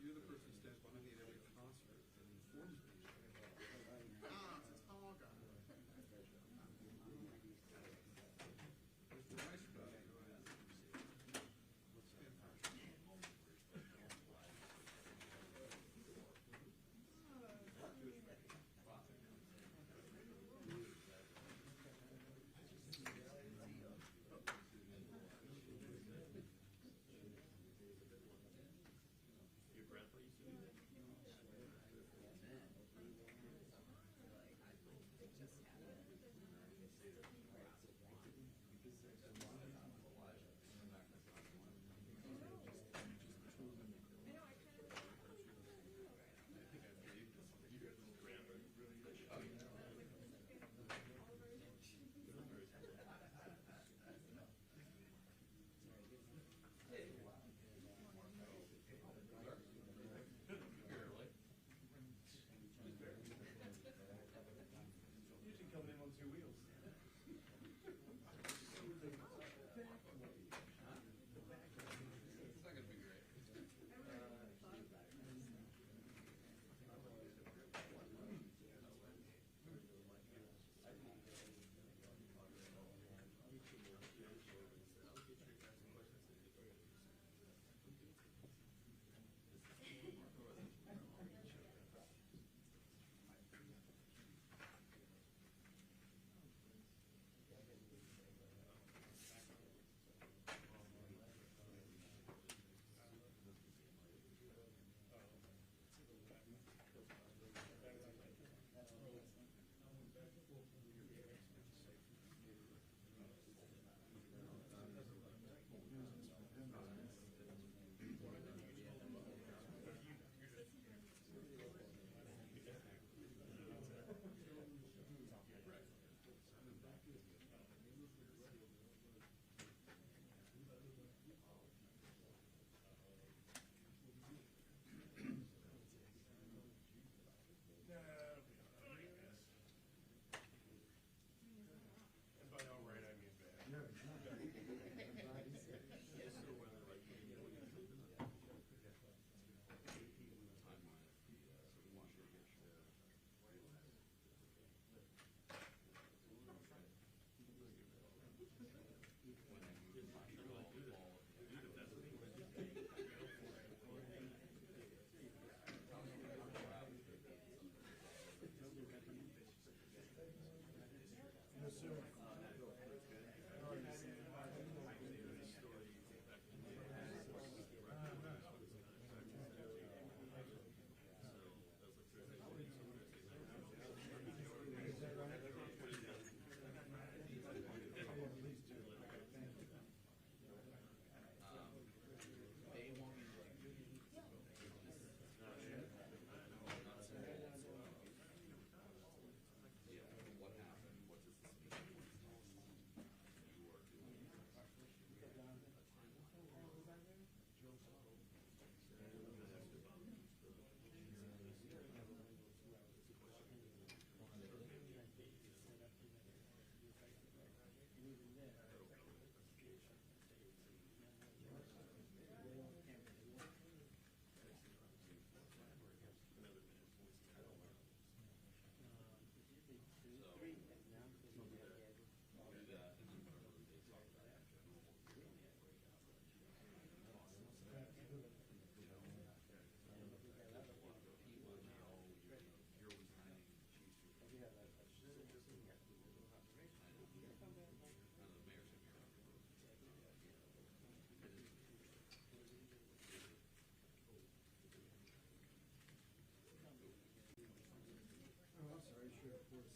You're the person who stands behind me at every concert and informs me. Ah, it's a tall guy. It's the nice guy. Your grandpa used to do that? Usually coming in on 2 wheels. It's not going to be great. And by all right, I mean bad. Oh, I'm sorry, sure, of course.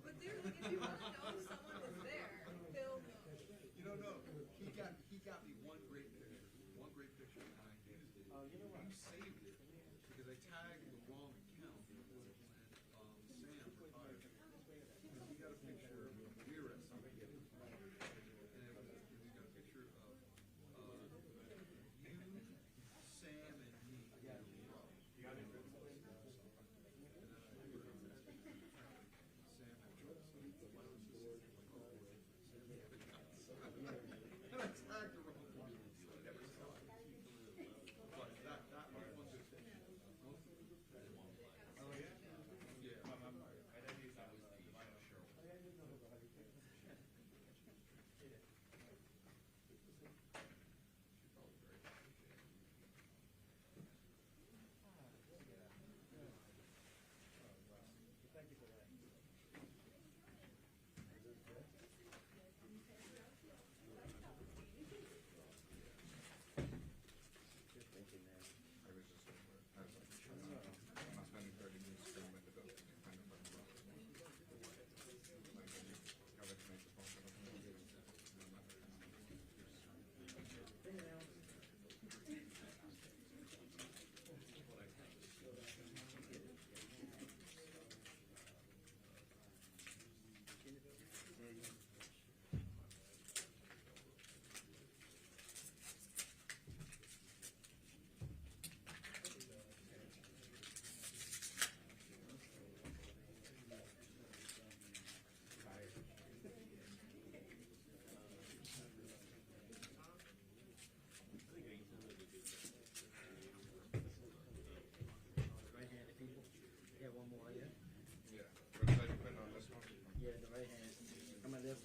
But they're like, if you want to know someone is there, they'll know. You don't know. He got me one great picture. One great picture, and I used it. You saved it because I tagged the wrong account when Sam retired. He got a picture of we were at something, and he's got a picture of you, Sam, and me.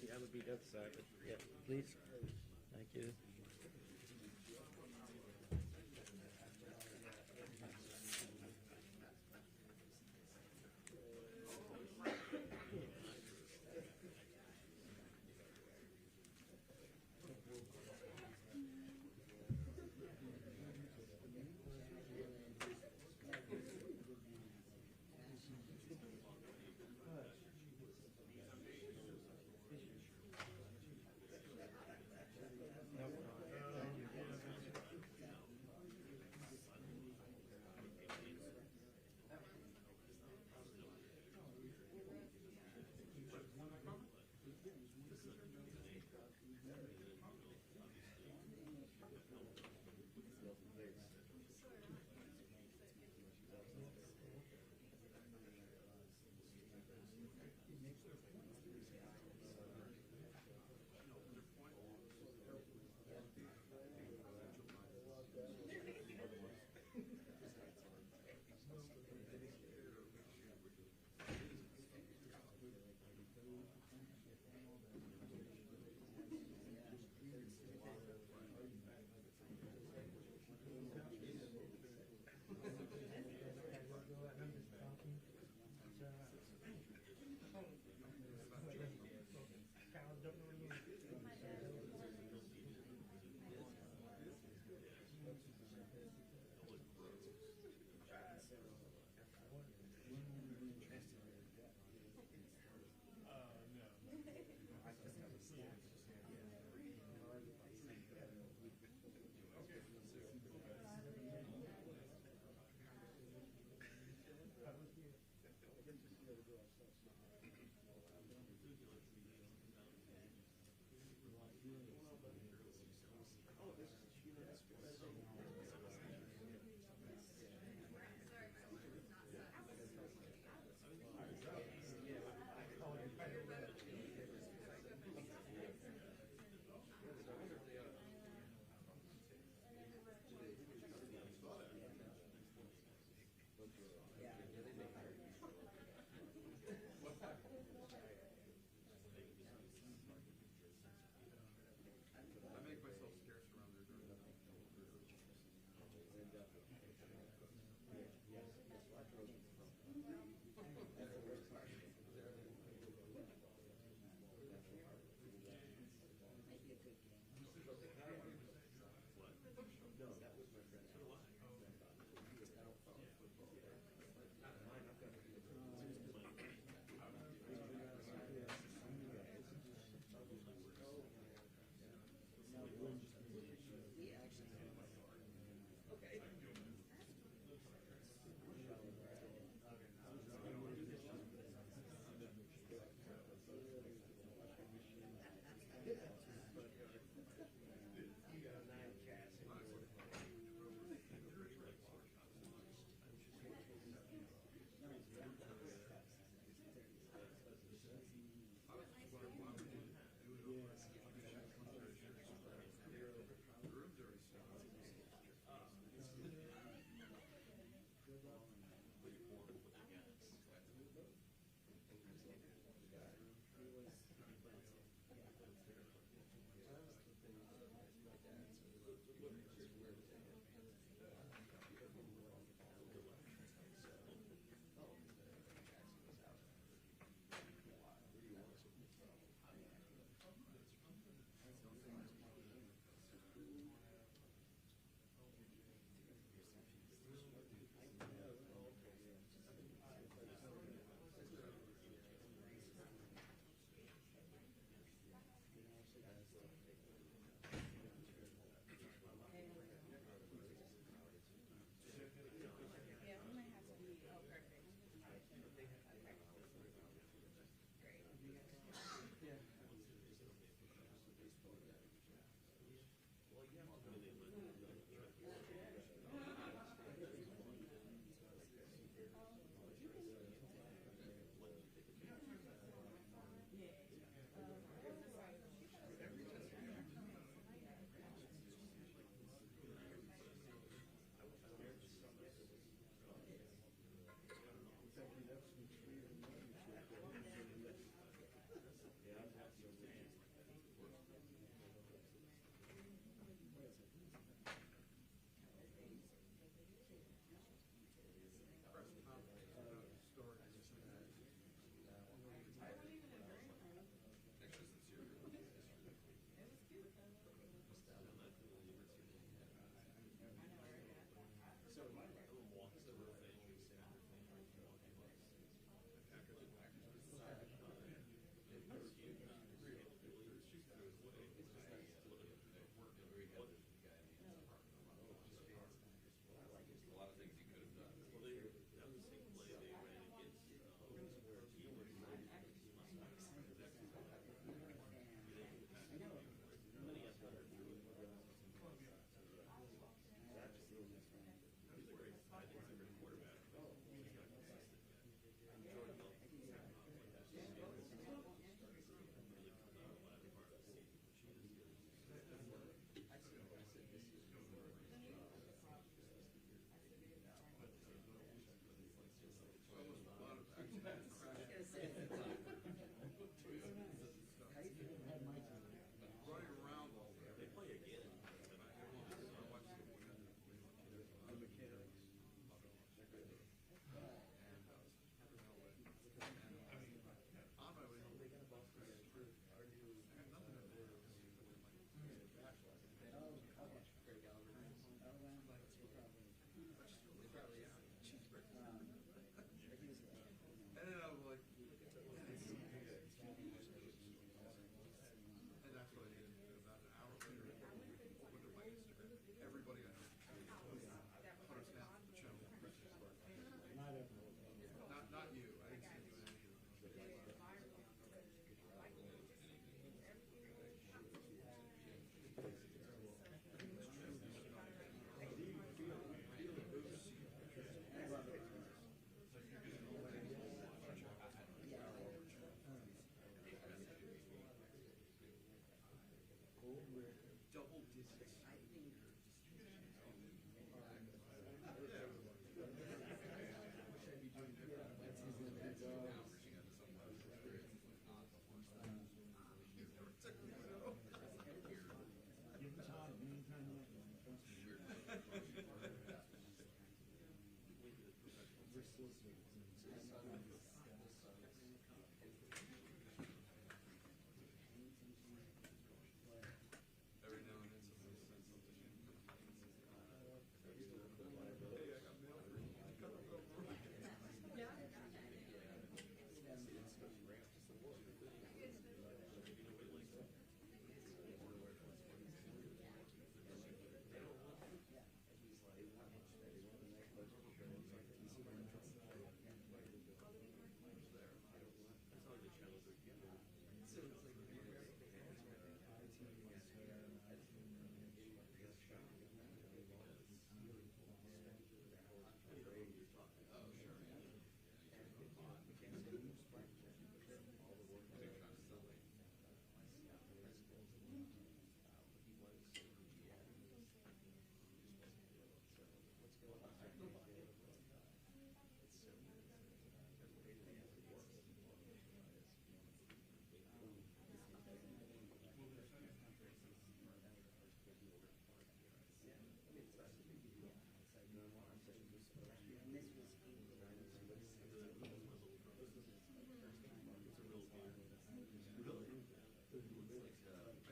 I would be the other side, but yeah, please. Thank you.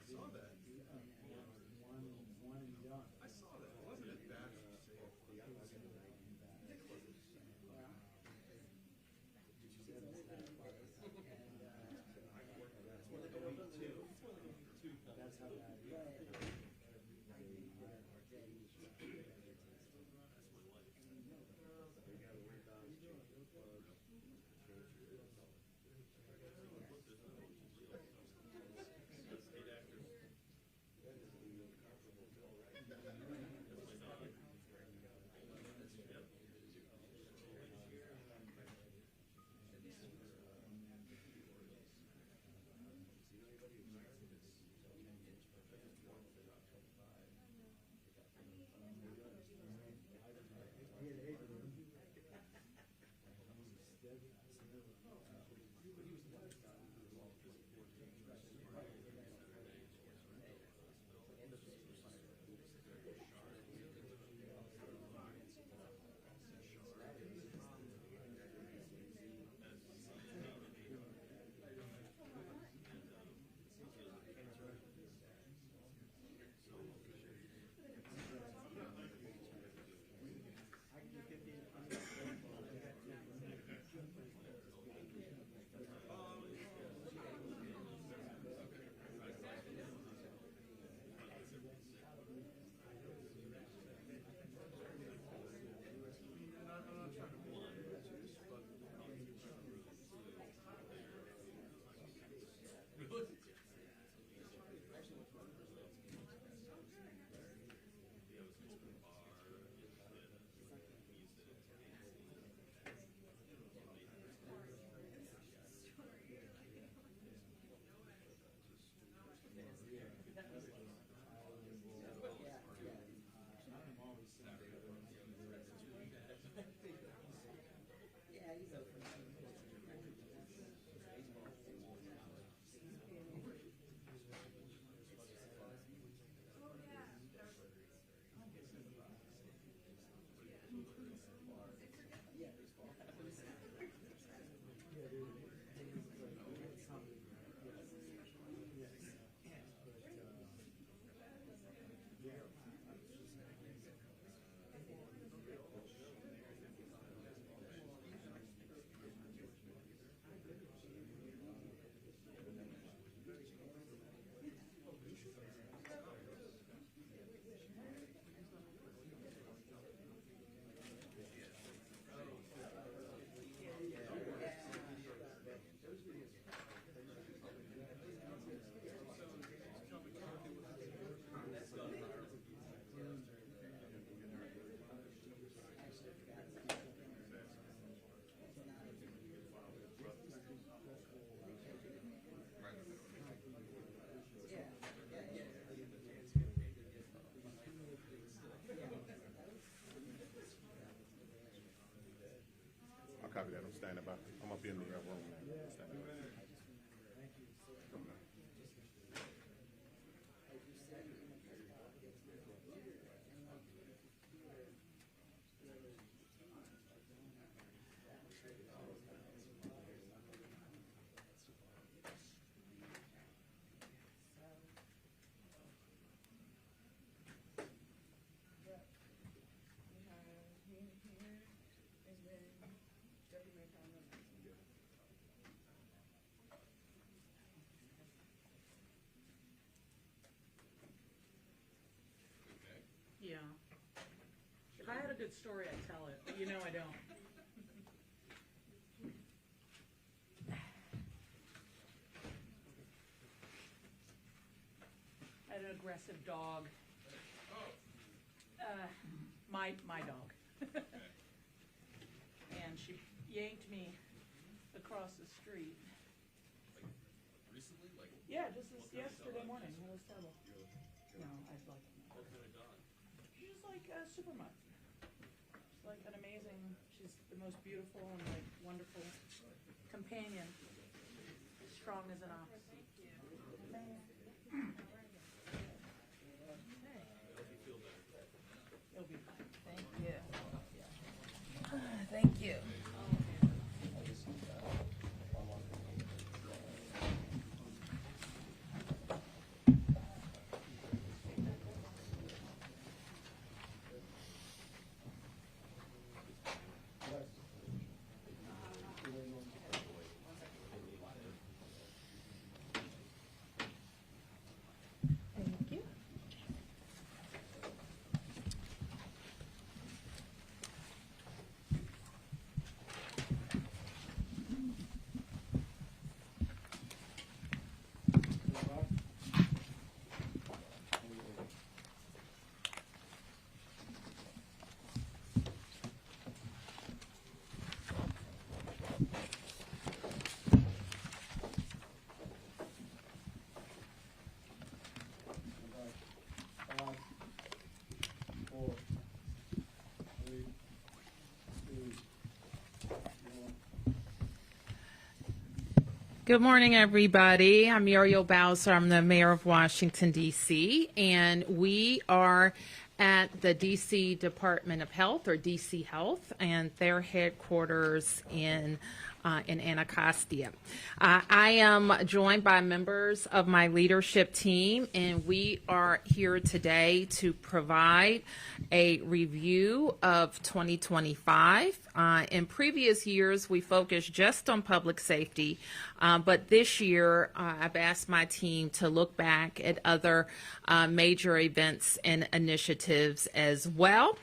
saw that. I saw that. It wasn't as bad as you say. Copy that. I'm standing by. I'm up in the room now. Standing by. Yeah. If I had a good story, I'd tell it, but you know I don't. I had an aggressive dog. My dog. And she yanked me across the street. Recently? Like, Yeah, just this yesterday morning. It was terrible. No, I'd like it. what kind of dog? She's like a super mutt. She's like an amazing, she's the most beautiful and like wonderful companion. Strong as an ox. It'll be fine. Thank you. Thank you. Good morning, everybody. I'm Muriel Bowser. I'm the mayor of Washington, D.C., and we are at the D.C. Department of Health, or D.C. Health, and their headquarters in Anacostia. I am joined by members of my leadership team, and we are here today to provide a review of 2025. In previous years, we focused just on public safety, but this year, I've asked my team to look back at other major events and initiatives as well.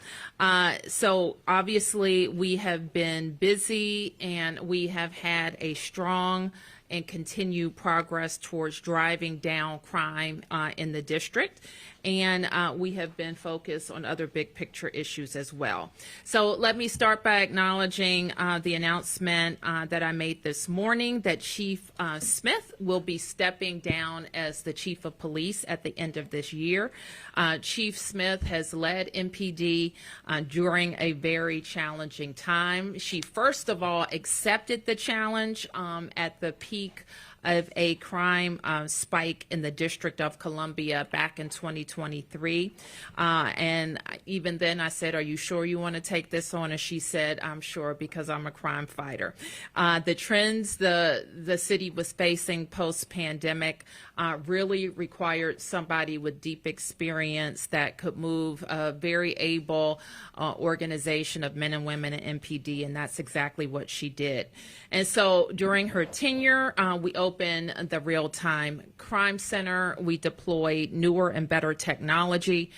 So obviously, we have been busy, and we have had a strong and continued progress towards driving down crime in the district. And we have been focused on other big picture issues as well. So let me start by acknowledging the announcement that I made this morning that Chief Smith will be stepping down as the Chief of Police at the end of this year. Chief Smith has led MPD during a very challenging time. She first of all accepted the challenge at the peak of a crime spike in the District of Columbia back in 2023. And even then I said, are you sure you want to take this on? And she said, I'm sure, because I'm a crime fighter. The trends the city was facing post-pandemic really required somebody with deep experience that could move a very able organization of men and women in MPD, and that's exactly what she did. And so during her tenure, we opened the Real-Time Crime Center. We deployed newer and better technology.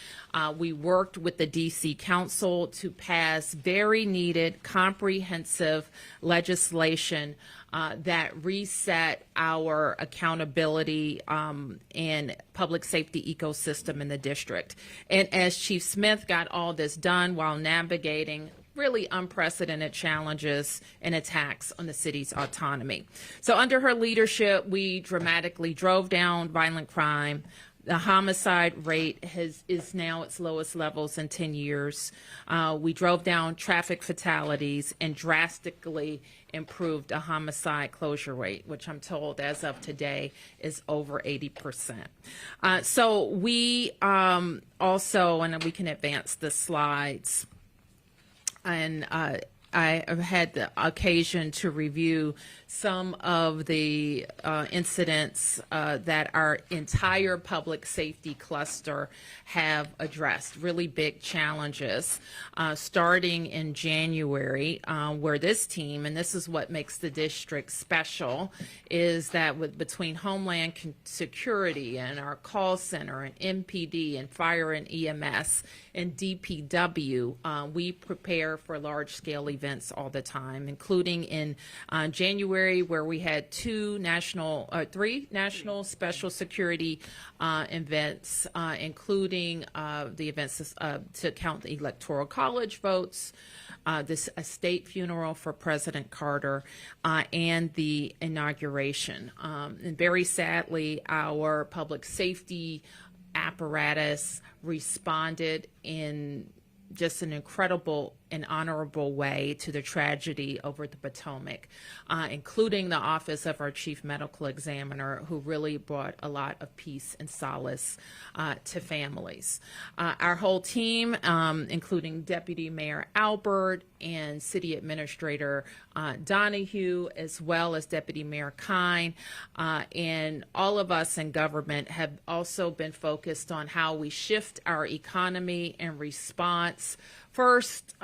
We worked with the DC Council to pass very needed, comprehensive legislation that reset our accountability and public safety ecosystem in the district. And as Chief Smith got all this done while navigating really unprecedented challenges and attacks on the city's autonomy. So under her leadership, we dramatically drove down violent crime. The homicide rate is now its lowest levels in 10 years. We drove down traffic fatalities and drastically improved a homicide closure rate, which I'm told as of today is over 80%. So we also, and we can advance the slides, and I have had the occasion to review some of the incidents that our entire public safety cluster have addressed, really big challenges, starting in January, where this team, and this is what makes the district special, is that between Homeland Security and our call center and MPD and Fire and EMS and DPW, we prepare for large-scale events all the time, including in January, where we had three national special security events, including the events to count the Electoral College votes, a state funeral for President Carter, and the inauguration. And very sadly, our public safety apparatus responded in just an incredible and honorable way to the tragedy over the Potomac, including the office of our chief medical examiner, who really brought a lot of peace and solace to families. Our whole team, including Deputy Mayor Albert and City Administrator Donahue, as well as Deputy Mayor Kine, and all of us in government have also been focused on how we shift our economy in response first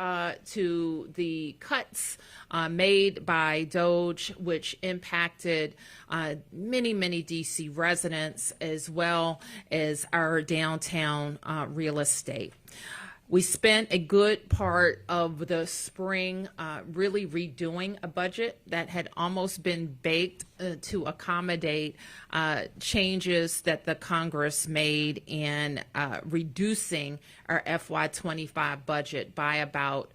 to the cuts made by DOGE, which impacted many D.C. residents, as well as our downtown real estate. We spent a good part of the spring really redoing a budget that had almost been baked to accommodate changes that the Congress made in reducing our FY25 budget by about,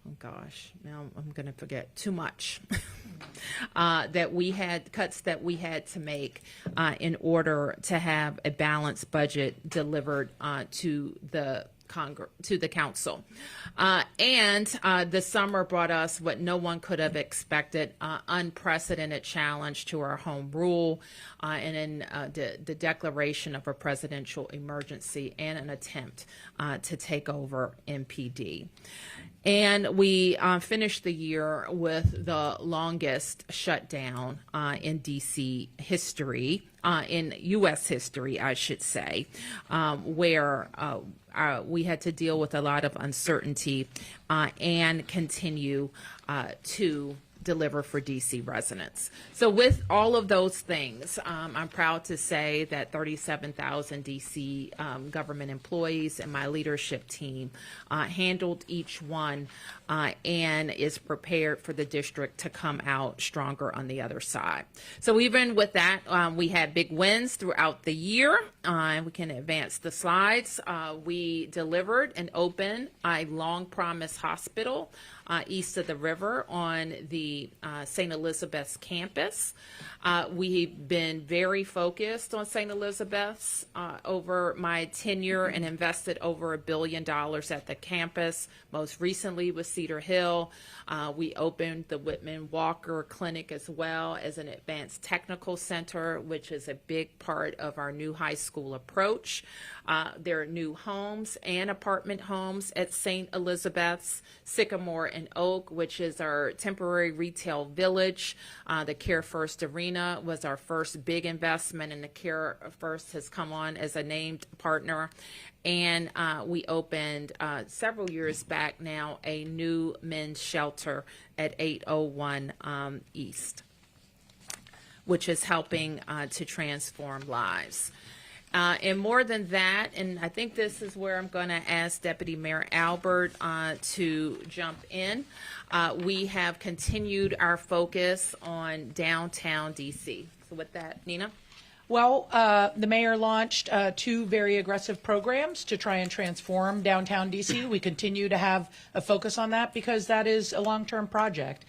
oh gosh, now I'm going to forget too much. That we had cuts that we had to make in order to have a balanced budget delivered to the to the council. And the summer brought us what no one could have expected, unprecedented challenge to our home rule, and then the declaration of a presidential emergency and an attempt to take over MPD. And we finished the year with the longest shutdown in DC history, in U.S. history, I should say, where we had to deal with a lot of uncertainty and continue to deliver for DC residents. So with all of those things, I'm proud to say that 37,000 DC government employees and my leadership team handled each one and is prepared for the district to come out stronger on the other side. So even with that, we had big wins throughout the year. We can advance the slides. We delivered and opened a long-promised hospital east of the river on the St. Elizabeth's campus. We've been very focused on St. Elizabeth's over my tenure and invested over $1 billion at the campus, most recently with Cedar Hill. We opened the Whitman Walker Clinic as well as an advanced technical center, which is a big part of our new high school approach. There are new homes and apartment homes at St. Elizabeth's, Sycamore and Oak, which is our temporary retail village. The Care First Arena was our first big investment, and the Care First has come on as a named partner. And we opened several years back now a new men's shelter at 801 East, which is helping to transform lives. And more than that, and I think this is where I'm going to ask Deputy Mayor Albert to jump in, we have continued our focus on downtown DC. So with that, Nina? Well, the mayor launched 2 very aggressive programs to try and transform downtown DC. We continue to have a focus on that because that is a long-term project.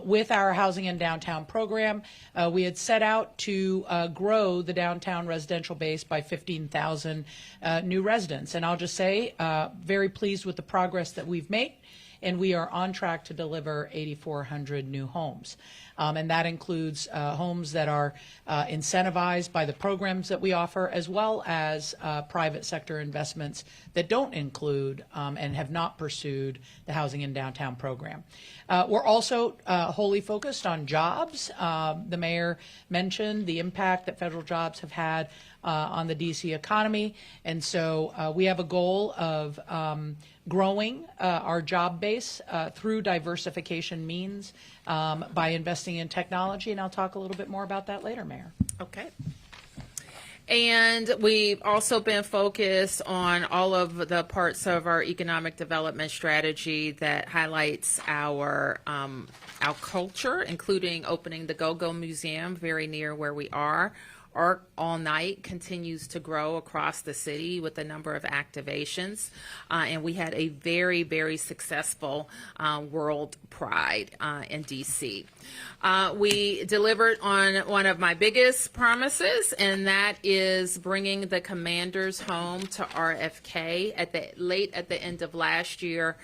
With our Housing in Downtown program, we had set out to grow the downtown residential base by 15,000 new residents. And I'll just say, very pleased with the progress that we've made, and we are on track to deliver 8,400 new homes. And that includes homes that are incentivized by the programs that we offer, as well as private sector investments that don't include and have not pursued the Housing in Downtown program. We're also wholly focused on jobs. The mayor mentioned the impact that federal jobs have had on the DC economy, and so we have a goal of growing our job base through diversification means by investing in technology, and I'll talk a little bit more about that later, Mayor. Okay. And we've also been focused on all of the parts of our economic development strategy that highlights our culture, including opening the Go-Go Museum very near where we are. Art All Night continues to grow across the city with a number of activations. And we had a very, very successful World Pride in D.C. We delivered on one of my biggest promises, and that is bringing the commanders home to RFK. Late at the end of last year,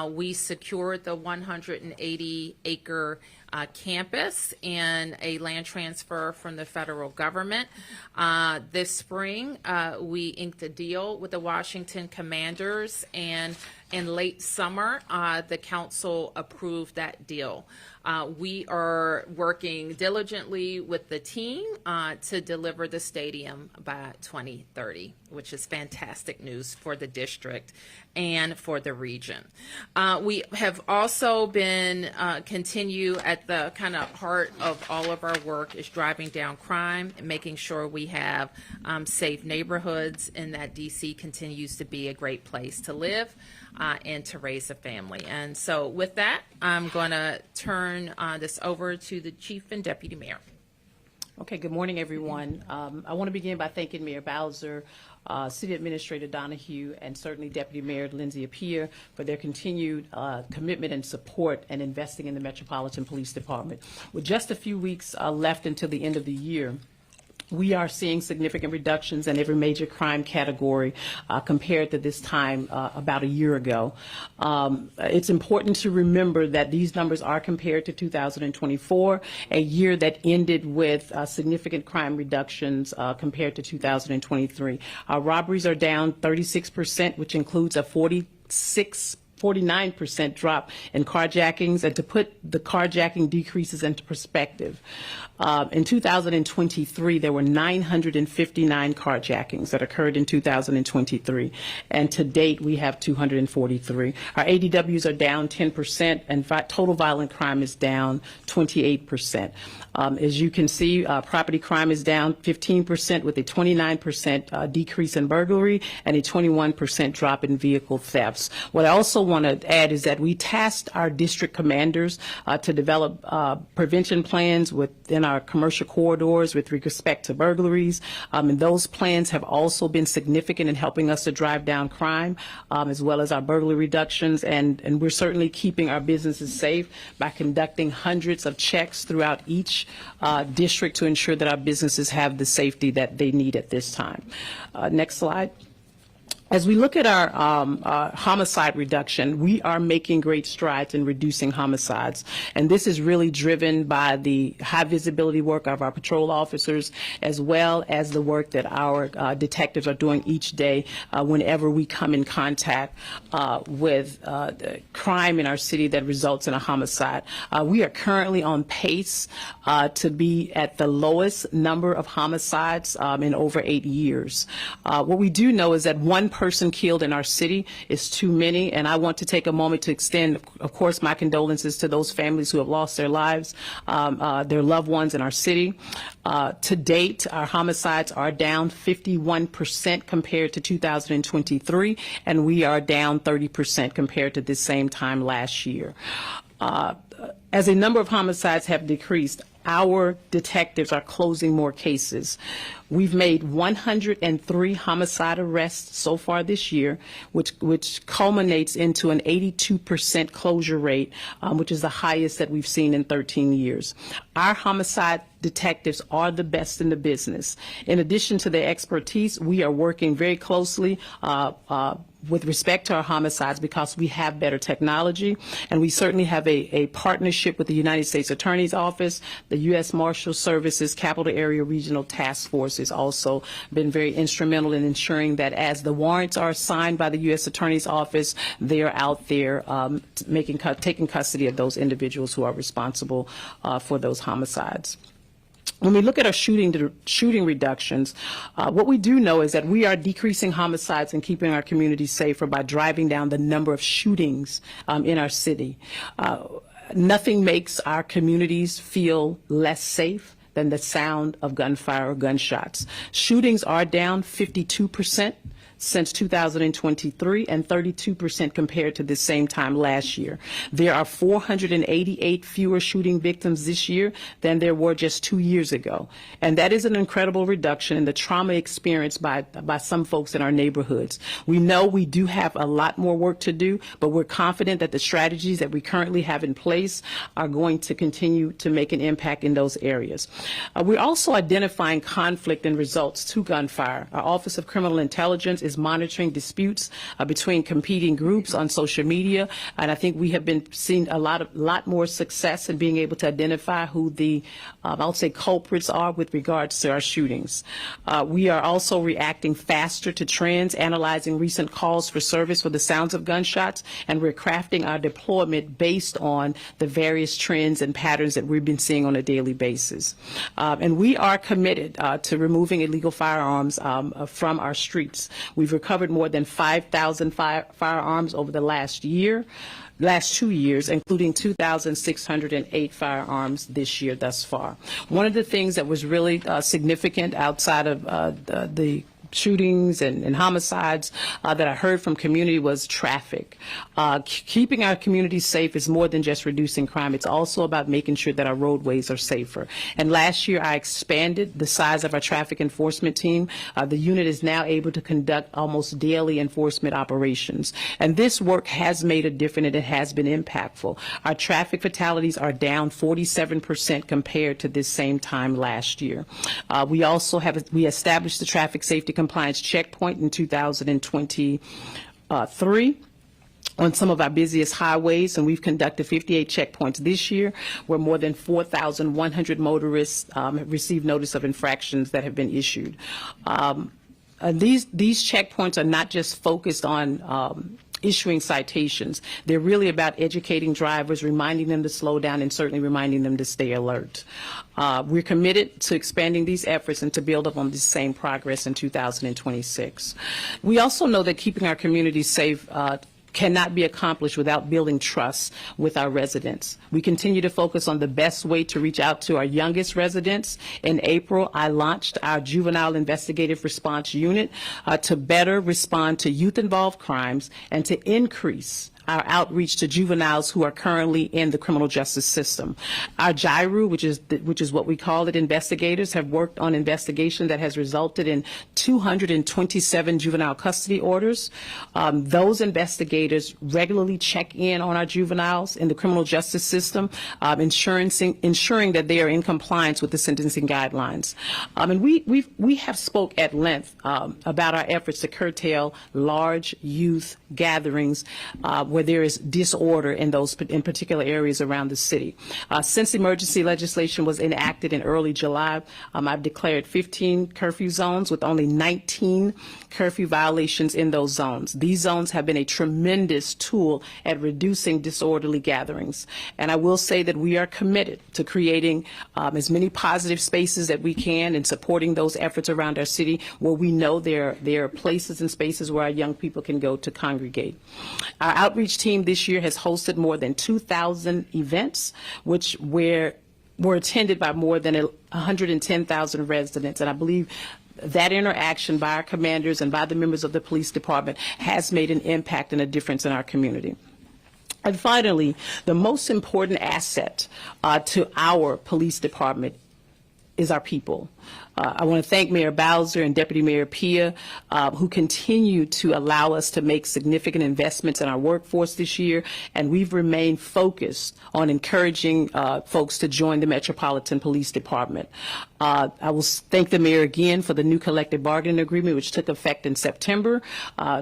we secured the 180-acre campus and a land transfer from the federal government. This spring, we inked a deal with the Washington Commanders, and in late summer, the council approved that deal. We are working diligently with the team to deliver the stadium by 2030, which is fantastic news for the district and for the region. We have also been continue at the kind of heart of all of our work is driving down crime and making sure we have safe neighborhoods, and that DC continues to be a great place to live and to raise a family. And so with that, I'm going to turn this over to the Chief and Deputy Mayor. Okay, good morning, everyone. I want to begin by thanking Mayor Bowser, City Administrator Donahue, and certainly Deputy Mayor Lindsay Appiah for their continued commitment and support and investing in the Metropolitan Police Department. With just a few weeks left until the end of the year, we are seeing significant reductions in every major crime category compared to this time about a year ago. It's important to remember that these numbers are compared to 2024, a year that ended with significant crime reductions compared to 2023. Our robberies are down 36%, which includes a 49% drop in carjackings. And to put the carjacking decreases into perspective, in 2023, there were 959 carjackings that occurred in 2023, and to date, we have 243. Our ADWs are down 10%, and total violent crime is down 28%. As you can see, property crime is down 15% with a 29% decrease in burglary and a 21% drop in vehicle thefts. What I also want to add is that we tasked our district commanders to develop prevention plans within our commercial corridors with respect to burglaries, and those plans have also been significant in helping us to drive down crime, as well as our burglary reductions, and we're certainly keeping our businesses safe by conducting hundreds of checks throughout each district to ensure that our businesses have the safety that they need at this time. Next slide. As we look at our homicide reduction, we are making great strides in reducing homicides. And this is really driven by the high visibility work of our patrol officers, as well as the work that our detectives are doing each day whenever we come in contact with crime in our city that results in a homicide. We are currently on pace to be at the lowest number of homicides in over 8 years. What we do know is that one person killed in our city is too many, and I want to take a moment to extend, of course, my condolences to those families who have lost their lives, their loved ones in our city. To date, our homicides are down 51% compared to 2023, and we are down 30% compared to this same time last year. As a number of homicides have decreased, our detectives are closing more cases. We've made 103 homicide arrests so far this year, which culminates into an 82% closure rate, which is the highest that we've seen in 13 years. Our homicide detectives are the best in the business. In addition to their expertise, we are working very closely with respect to our homicides because we have better technology, and we certainly have a partnership with the United States Attorney's Office. The U.S. Marshal Service's Capital Area Regional Task Force has also been very instrumental in ensuring that as the warrants are signed by the U.S. Attorney's Office, they are out there taking custody of those individuals who are responsible for those homicides. When we look at our shooting reductions, what we do know is that we are decreasing homicides and keeping our communities safer by driving down the number of shootings in our city. Nothing makes our communities feel less safe than the sound of gunfire or gunshots. Shootings are down 52% since 2023 and 32% compared to the same time last year. There are 488 fewer shooting victims this year than there were just 2 years ago. And that is an incredible reduction in the trauma experienced by some folks in our neighborhoods. We know we do have a lot more work to do, but we're confident that the strategies that we currently have in place are going to continue to make an impact in those areas. We're also identifying conflict and results to gunfire. Our Office of Criminal Intelligence is monitoring disputes between competing groups on social media, and I think we have been seeing a lot more success in being able to identify who the I'll say culprits are with regards to our shootings. We are also reacting faster to trends, analyzing recent calls for service for the sounds of gunshots, and we're crafting our deployment based on the various trends and patterns that we've been seeing on a daily basis. And we are committed to removing illegal firearms from our streets. We've recovered more than 5,000 firearms over the last 2 years, including 2,608 firearms this year thus far. One of the things that was really significant outside of the shootings and homicides that I heard from community was traffic. Keeping our communities safe is more than just reducing crime. It's also about making sure that our roadways are safer. And last year, I expanded the size of our traffic enforcement team. The unit is now able to conduct almost daily enforcement operations. And this work has made a difference, and it has been impactful. Our traffic fatalities are down 47% compared to this same time last year. We also we established the traffic safety compliance checkpoint in 2023 on some of our busiest highways, and we've conducted 58 checkpoints this year, where more than 4,100 motorists have received notice of infractions that have been issued. These checkpoints are not just focused on issuing citations. They're really about educating drivers, reminding them to slow down, and certainly reminding them to stay alert. We're committed to expanding these efforts and to build up on the same progress in 2026. We also know that keeping our communities safe cannot be accomplished without building trust with our residents. We continue to focus on the best way to reach out to our youngest residents. In April, I launched our Juvenile Investigative Response Unit to better respond to youth-involved crimes and to increase our outreach to juveniles who are currently in the criminal justice system. Our JIRU, which is what we call it, investigators have worked on investigation that has resulted in 227 juvenile custody orders. Those investigators regularly check in on our juveniles in the criminal justice system, ensuring that they are in compliance with the sentencing guidelines. And we have spoke at length about our efforts to curtail large youth gatherings where there is disorder in particular areas around the city. Since emergency legislation was enacted in early July, I've declared 15 curfew zones with only 19 curfew violations in those zones. These zones have been a tremendous tool at reducing disorderly gatherings. And I will say that we are committed to creating as many positive spaces that we can and supporting those efforts around our city where we know there are places and spaces where our young people can go to congregate. Our outreach team this year has hosted more than 2,000 events, which were attended by more than 110,000 residents. And I believe that interaction by our commanders and by the members of the police department has made an impact and a difference in our community. And finally, the most important asset to our police department is our people. I want to thank Mayor Bowser and Deputy Mayor Pia, who continue to allow us to make significant investments in our workforce this year, and we've remained focused on encouraging folks to join the Metropolitan Police Department. I will thank the mayor again for the new collective bargaining agreement, which took effect in September,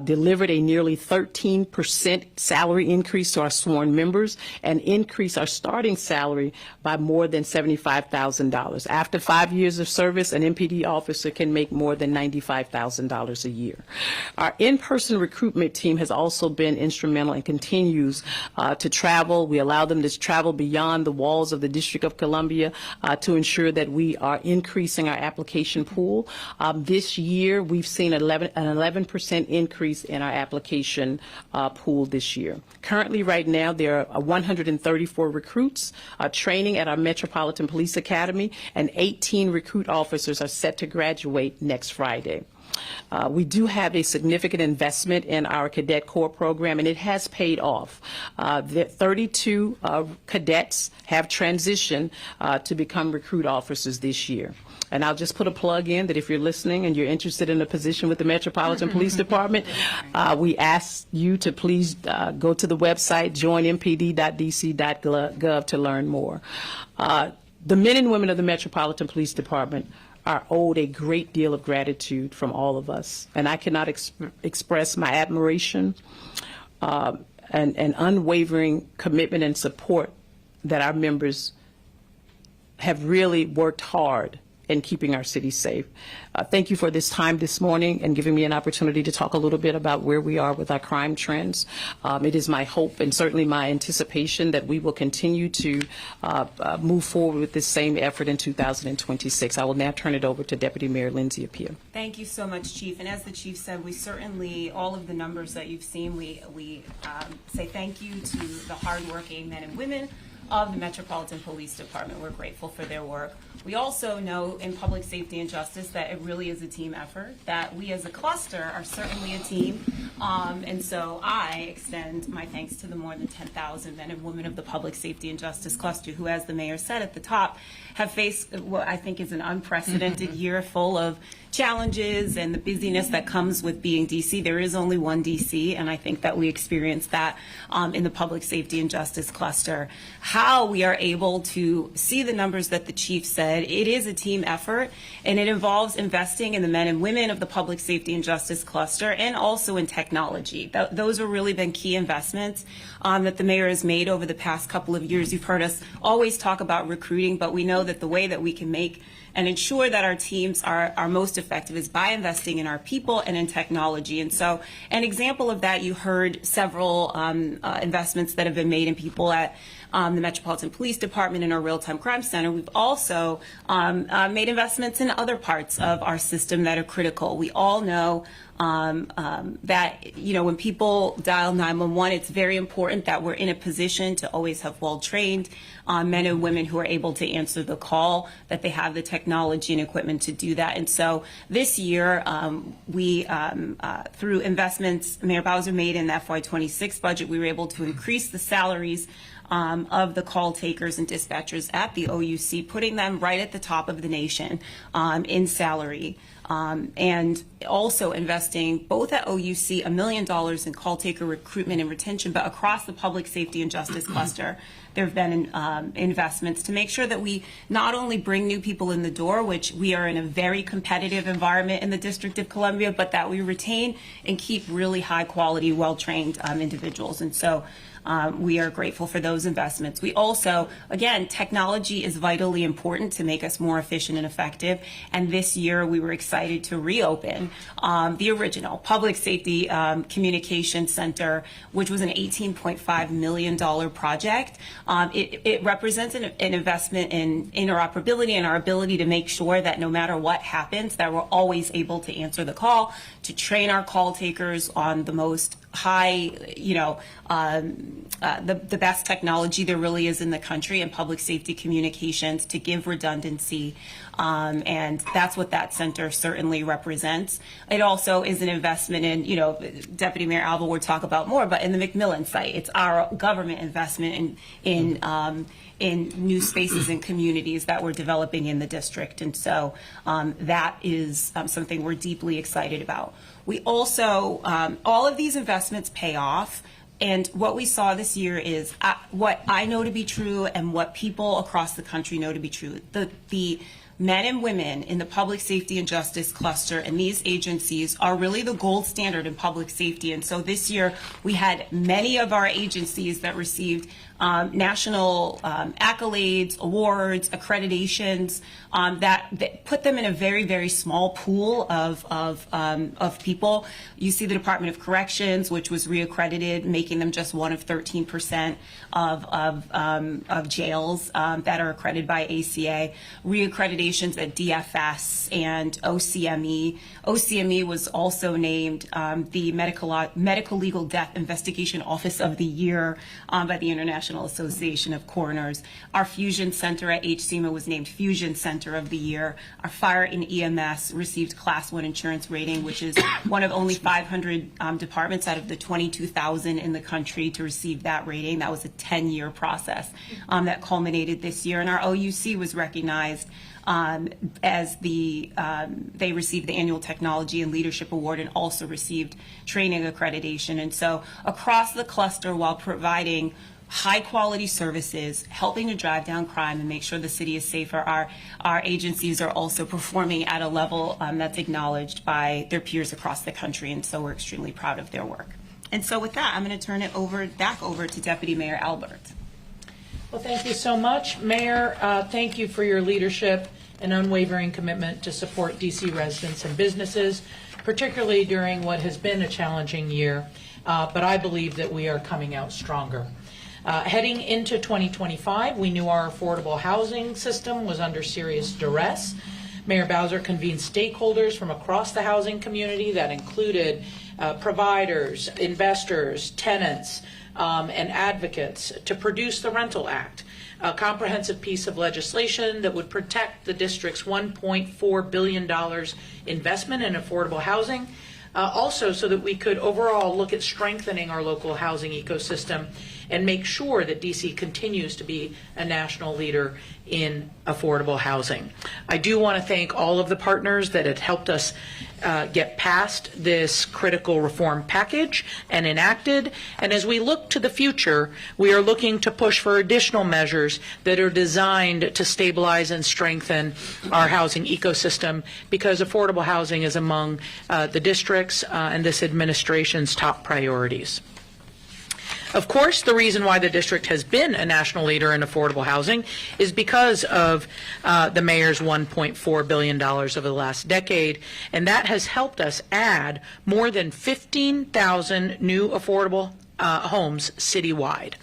delivered a nearly 13% salary increase to our sworn members, and increased our starting salary by more than $75,000. After 5 years of service, an MPD officer can make more than $95,000 a year. Our in-person recruitment team has also been instrumental and continues to travel. We allow them to travel beyond the walls of the District of Columbia to ensure that we are increasing our application pool. This year, we've seen an 11% increase in our application pool this year. Currently, right now, there are 134 recruits training at our Metropolitan Police Academy, and 18 recruit officers are set to graduate next Friday. We do have a significant investment in our Cadet Corps program, and it has paid off. 32 cadets have transitioned to become recruit officers this year. And I'll just put a plug in that if you're listening and you're interested in a position with the Metropolitan Police Department, we ask you to please go to the website, joinmpd.dc.gov to learn more. The men and women of the Metropolitan Police Department are owed a great deal of gratitude from all of us. And I cannot express my admiration and unwavering commitment and support that our members have really worked hard in keeping our city safe. Thank you for this time this morning and giving me an opportunity to talk a little bit about where we are with our crime trends. It is my hope and certainly my anticipation that we will continue to move forward with this same effort in 2026. I will now turn it over to Deputy Mayor Lindsay Appiah. Thank you so much, Chief. And as the Chief said, we certainly, all of the numbers that you've seen, we say thank you to the hardworking men and women of the Metropolitan Police Department. We're grateful for their work. We also know in public safety and justice that it really is a team effort, that we as a cluster are certainly a team. And so I extend my thanks to the more than 10,000 men and women of the public safety and justice cluster who, as the mayor said at the top, have faced what I think is an unprecedented year full of challenges and the busyness that comes with being DC. There is only one DC, and I think that we experienced that in the public safety and justice cluster. How we are able to see the numbers that the chief said, it is a team effort, and it involves investing in the men and women of the public safety and justice cluster and also in technology. Those have really been key investments that the mayor has made over the past couple of years. You've heard us always talk about recruiting, but we know that the way that we can make and ensure that our teams are most effective is by investing in our people and in technology. And so an example of that, you heard several investments that have been made in people at the Metropolitan Police Department and our Real-Time Crime Center. We've also made investments in other parts of our system that are critical. We all know that, you know, when people dial 911, it's very important that we're in a position to always have well-trained men and women who are able to answer the call, that they have the technology and equipment to do that. And so this year, we, through investments Mayor Bowser made in the FY26 budget, we were able to increase the salaries of the call takers and dispatchers at the OUC, putting them right at the top of the nation in salary. And also investing both at OUC $1 million in call taker recruitment and retention, but across the public safety and justice cluster, there have been investments to make sure that we not only bring new people in the door, which we are in a very competitive environment in the District of Columbia, but that we retain and keep really high quality, well-trained individuals. And so we are grateful for those investments. We also, again, technology is vitally important to make us more efficient and effective. And this year we were excited to reopen the original Public Safety Communication Center, which was an $18.5 million project. It represents an investment in interoperability and our ability to make sure that no matter what happens, that we're always able to answer the call, to train our call takers on the most high, you know, the best technology there really is in the country in public safety communications to give redundancy. And that's what that center certainly represents. It also is an investment in, you know, Deputy Mayor Alba will talk about more, but in the McMillan site. It's our government investment in new spaces and communities that we're developing in the district. And so that is something we're deeply excited about. We also, all of these investments pay off. And what we saw this year is what I know to be true and what people across the country know to be true. The men and women in the public safety and justice cluster and these agencies are really the gold standard in public safety. And so this year we had many of our agencies that received national accolades, awards, accreditations that put them in a very, very small pool of people. You see the Department of Corrections, which was reaccredited, making them just one of 13% of jails that are accredited by ACA. Reaccreditations at DFS and OCME. OCME was also named the Medical Legal Death Investigation Office of the Year by the International Association of Coroners. Our Fusion Center at HCMA was named Fusion Center of the Year. Our Fire and EMS received Class 1 insurance rating, which is one of only 500 departments out of the 22,000 in the country to receive that rating. That was a 10-year process that culminated this year. And our OUC was recognized as they received the Annual Technology and Leadership Award and also received training accreditation. And so across the cluster, while providing high quality services, helping to drive down crime and make sure the city is safer, our agencies are also performing at a level that's acknowledged by their peers across the country. And so we're extremely proud of their work. And so with that, I'm going to turn it back over to Deputy Mayor Albert. Well, thank you so much, Mayor. Thank you for your leadership and unwavering commitment to support DC residents and businesses, particularly during what has been a challenging year. But I believe that we are coming out stronger. Heading into 2025, we knew our affordable housing system was under serious duress. Mayor Bowser convened stakeholders from across the housing community that included providers, investors, tenants, and advocates to produce the Rental Act, a comprehensive piece of legislation that would protect the district's $1.4 billion investment in affordable housing. Also, so that we could overall look at strengthening our local housing ecosystem and make sure that DC continues to be a national leader in affordable housing. I do want to thank all of the partners that have helped us get past this critical reform package and enacted. And as we look to the future, we are looking to push for additional measures that are designed to stabilize and strengthen our housing ecosystem, because affordable housing is among the district's and this administration's top priorities. Of course, the reason why the district has been a national leader in affordable housing is because of the mayor's $1.4 billion over the last decade, and that has helped us add more than 15,000 new affordable homes citywide.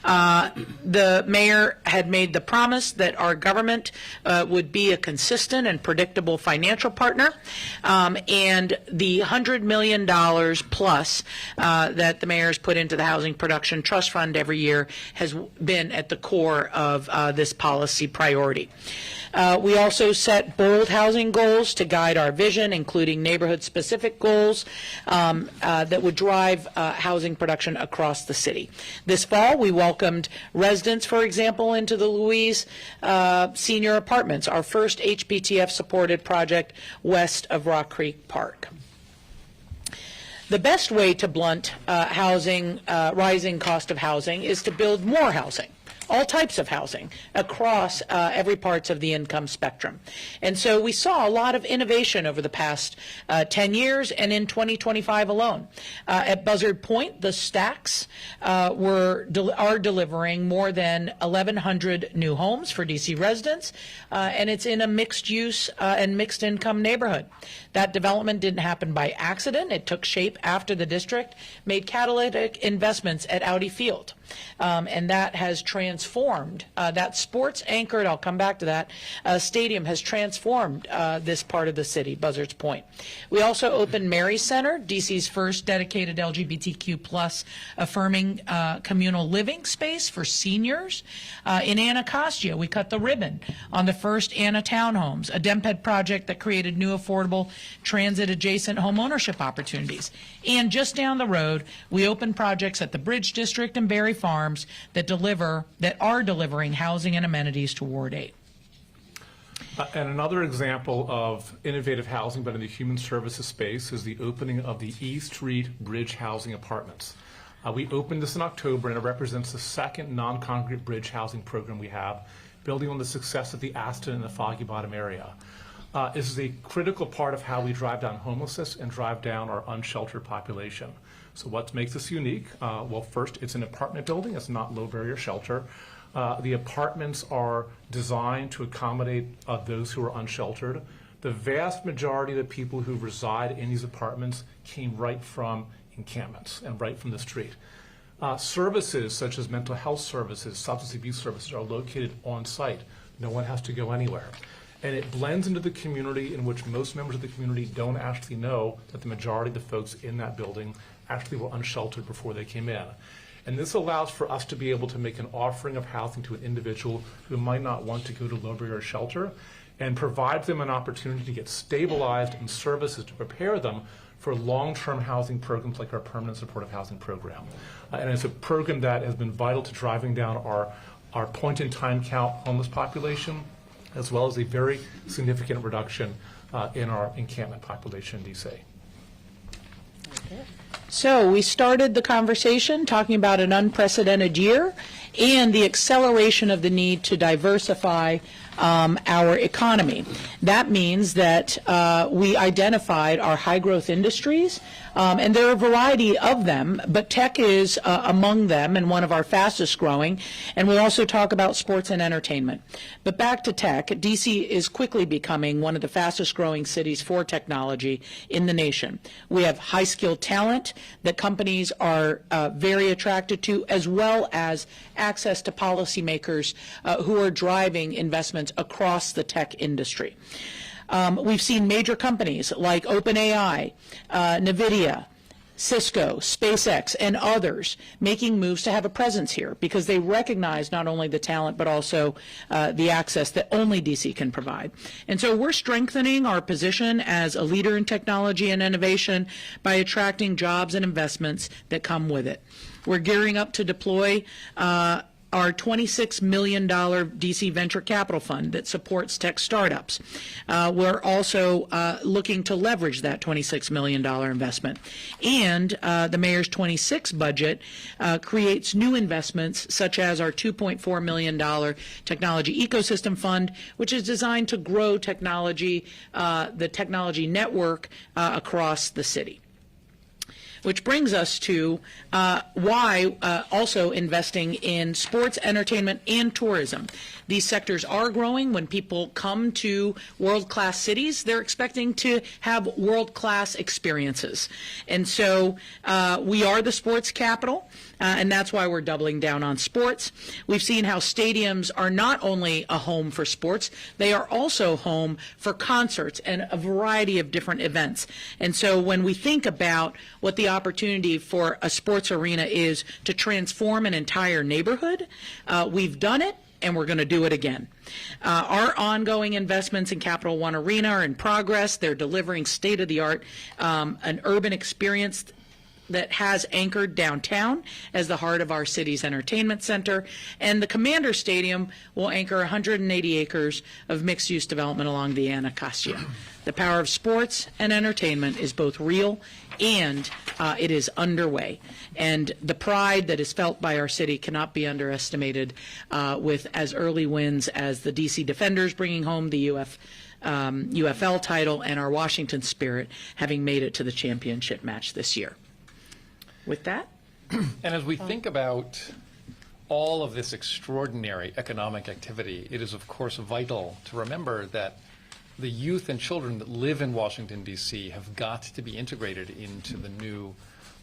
The mayor had made the promise that our government would be a consistent and predictable financial partner, and the $100 million plus that the mayor has put into the Housing Production Trust Fund every year has been at the core of this policy priority. We also set bold housing goals to guide our vision, including neighborhood-specific goals that would drive housing production across the city. This fall, we welcomed residents, for example, into the Louise Senior Apartments, our first HPTF-supported project west of Rock Creek Park. The best way to blunt rising cost of housing is to build more housing. All types of housing across every parts of the income spectrum. And so we saw a lot of innovation over the past 10 years and in 2025 alone. At Buzzard Point, the stacks are delivering more than 1,100 new homes for DC residents, and it's in a mixed use and mixed income neighborhood. That development didn't happen by accident. It took shape after the district made catalytic investments at Audi Field. And that has transformed, that sports anchored, I'll come back to that, stadium has transformed this part of the city, Buzzards Point. We also opened Mary Center, DC's first dedicated LGBTQ plus affirming communal living space for seniors. In Anacostia, we cut the ribbon on the first Anna Townhomes, a DEMPED project that created new affordable transit adjacent home ownership opportunities. And just down the road, we opened projects at the Bridge District and Berry Farms that are delivering housing and amenities to Ward 8. And another example of innovative housing, but in the human services space, is the opening of the E Street Bridge Housing Apartments. We opened this in October, and it represents the second non-concrete bridge housing program we have, building on the success of the Aston and the Foggy Bottom area. This is a critical part of how we drive down homelessness and drive down our unsheltered population. So what makes this unique? Well, first, it's an apartment building. It's not low barrier shelter. The apartments are designed to accommodate those who are unsheltered. The vast majority of the people who reside in these apartments came right from encampments and right from the street. Services such as mental health services, substance abuse services are located on site. No one has to go anywhere. And it blends into the community in which most members of the community don't actually know that the majority of the folks in that building actually were unsheltered before they came in. And this allows for us to be able to make an offering of housing to an individual who might not want to go to low barrier shelter, and provides them an opportunity to get stabilized in services to prepare them for long-term housing programs like our permanent supportive housing program. And it's a program that has been vital to driving down our point-in-time count homeless population, as well as a very significant reduction in our encampment population in DC. So we started the conversation talking about an unprecedented year and the acceleration of the need to diversify our economy. That means that we identified our high-growth industries, and there are a variety of them, but tech is among them and one of our fastest growing, and we'll also talk about sports and entertainment. But back to tech, DC is quickly becoming one of the fastest growing cities for technology in the nation. We have high-skilled talent that companies are very attracted to, as well as access to policymakers who are driving investments across the tech industry. We've seen major companies like OpenAI, NVIDIA, Cisco, SpaceX, and others making moves to have a presence here because they recognize not only the talent but also the access that only DC can provide. And so we're strengthening our position as a leader in technology and innovation by attracting jobs and investments that come with it. We're gearing up to deploy our $26 million DC Venture Capital Fund that supports tech startups. We're also looking to leverage that $26 million investment. And the mayor's 26 budget creates new investments such as our $2.4 million Technology Ecosystem Fund, which is designed to grow technology, the technology network across the city. Which brings us to why also investing in sports, entertainment, and tourism. These sectors are growing. When people come to world-class cities, they're expecting to have world-class experiences. And so we are the sports capital, and that's why we're doubling down on sports. We've seen how stadiums are not only a home for sports, they are also home for concerts and a variety of different events. And so when we think about what the opportunity for a sports arena is to transform an entire neighborhood, we've done it. And we're going to do it again. Our ongoing investments in Capital One Arena are in progress. They're delivering state-of-the-art, an urban experience that has anchored downtown as the heart of our city's entertainment center. And the Commander Stadium will anchor 180 acres of mixed-use development along the Anacostia. The power of sports and entertainment is both real and it is underway. And the pride that is felt by our city cannot be underestimated with as early wins as the DC Defenders bringing home the UFL title and our Washington Spirit having made it to the championship match this year. With that. And as we think about all of this extraordinary economic activity, it is of course vital to remember that the youth and children that live in Washington, D.C. have got to be integrated into the new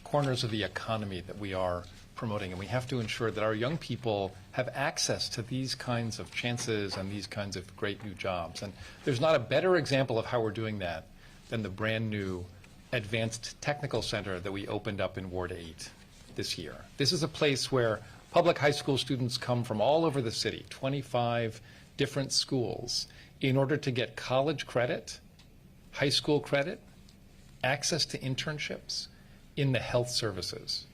corners of the economy that we are promoting. And we have to ensure that our young people have access to these kinds of chances and these kinds of great new jobs. And there's not a better example of how we're doing that than the brand new Advanced Technical Center that we opened up in Ward 8 this year. This is a place where public high school students come from all over the city, 25 different schools, in order to get college credit, high school credit, access to internships in the health services.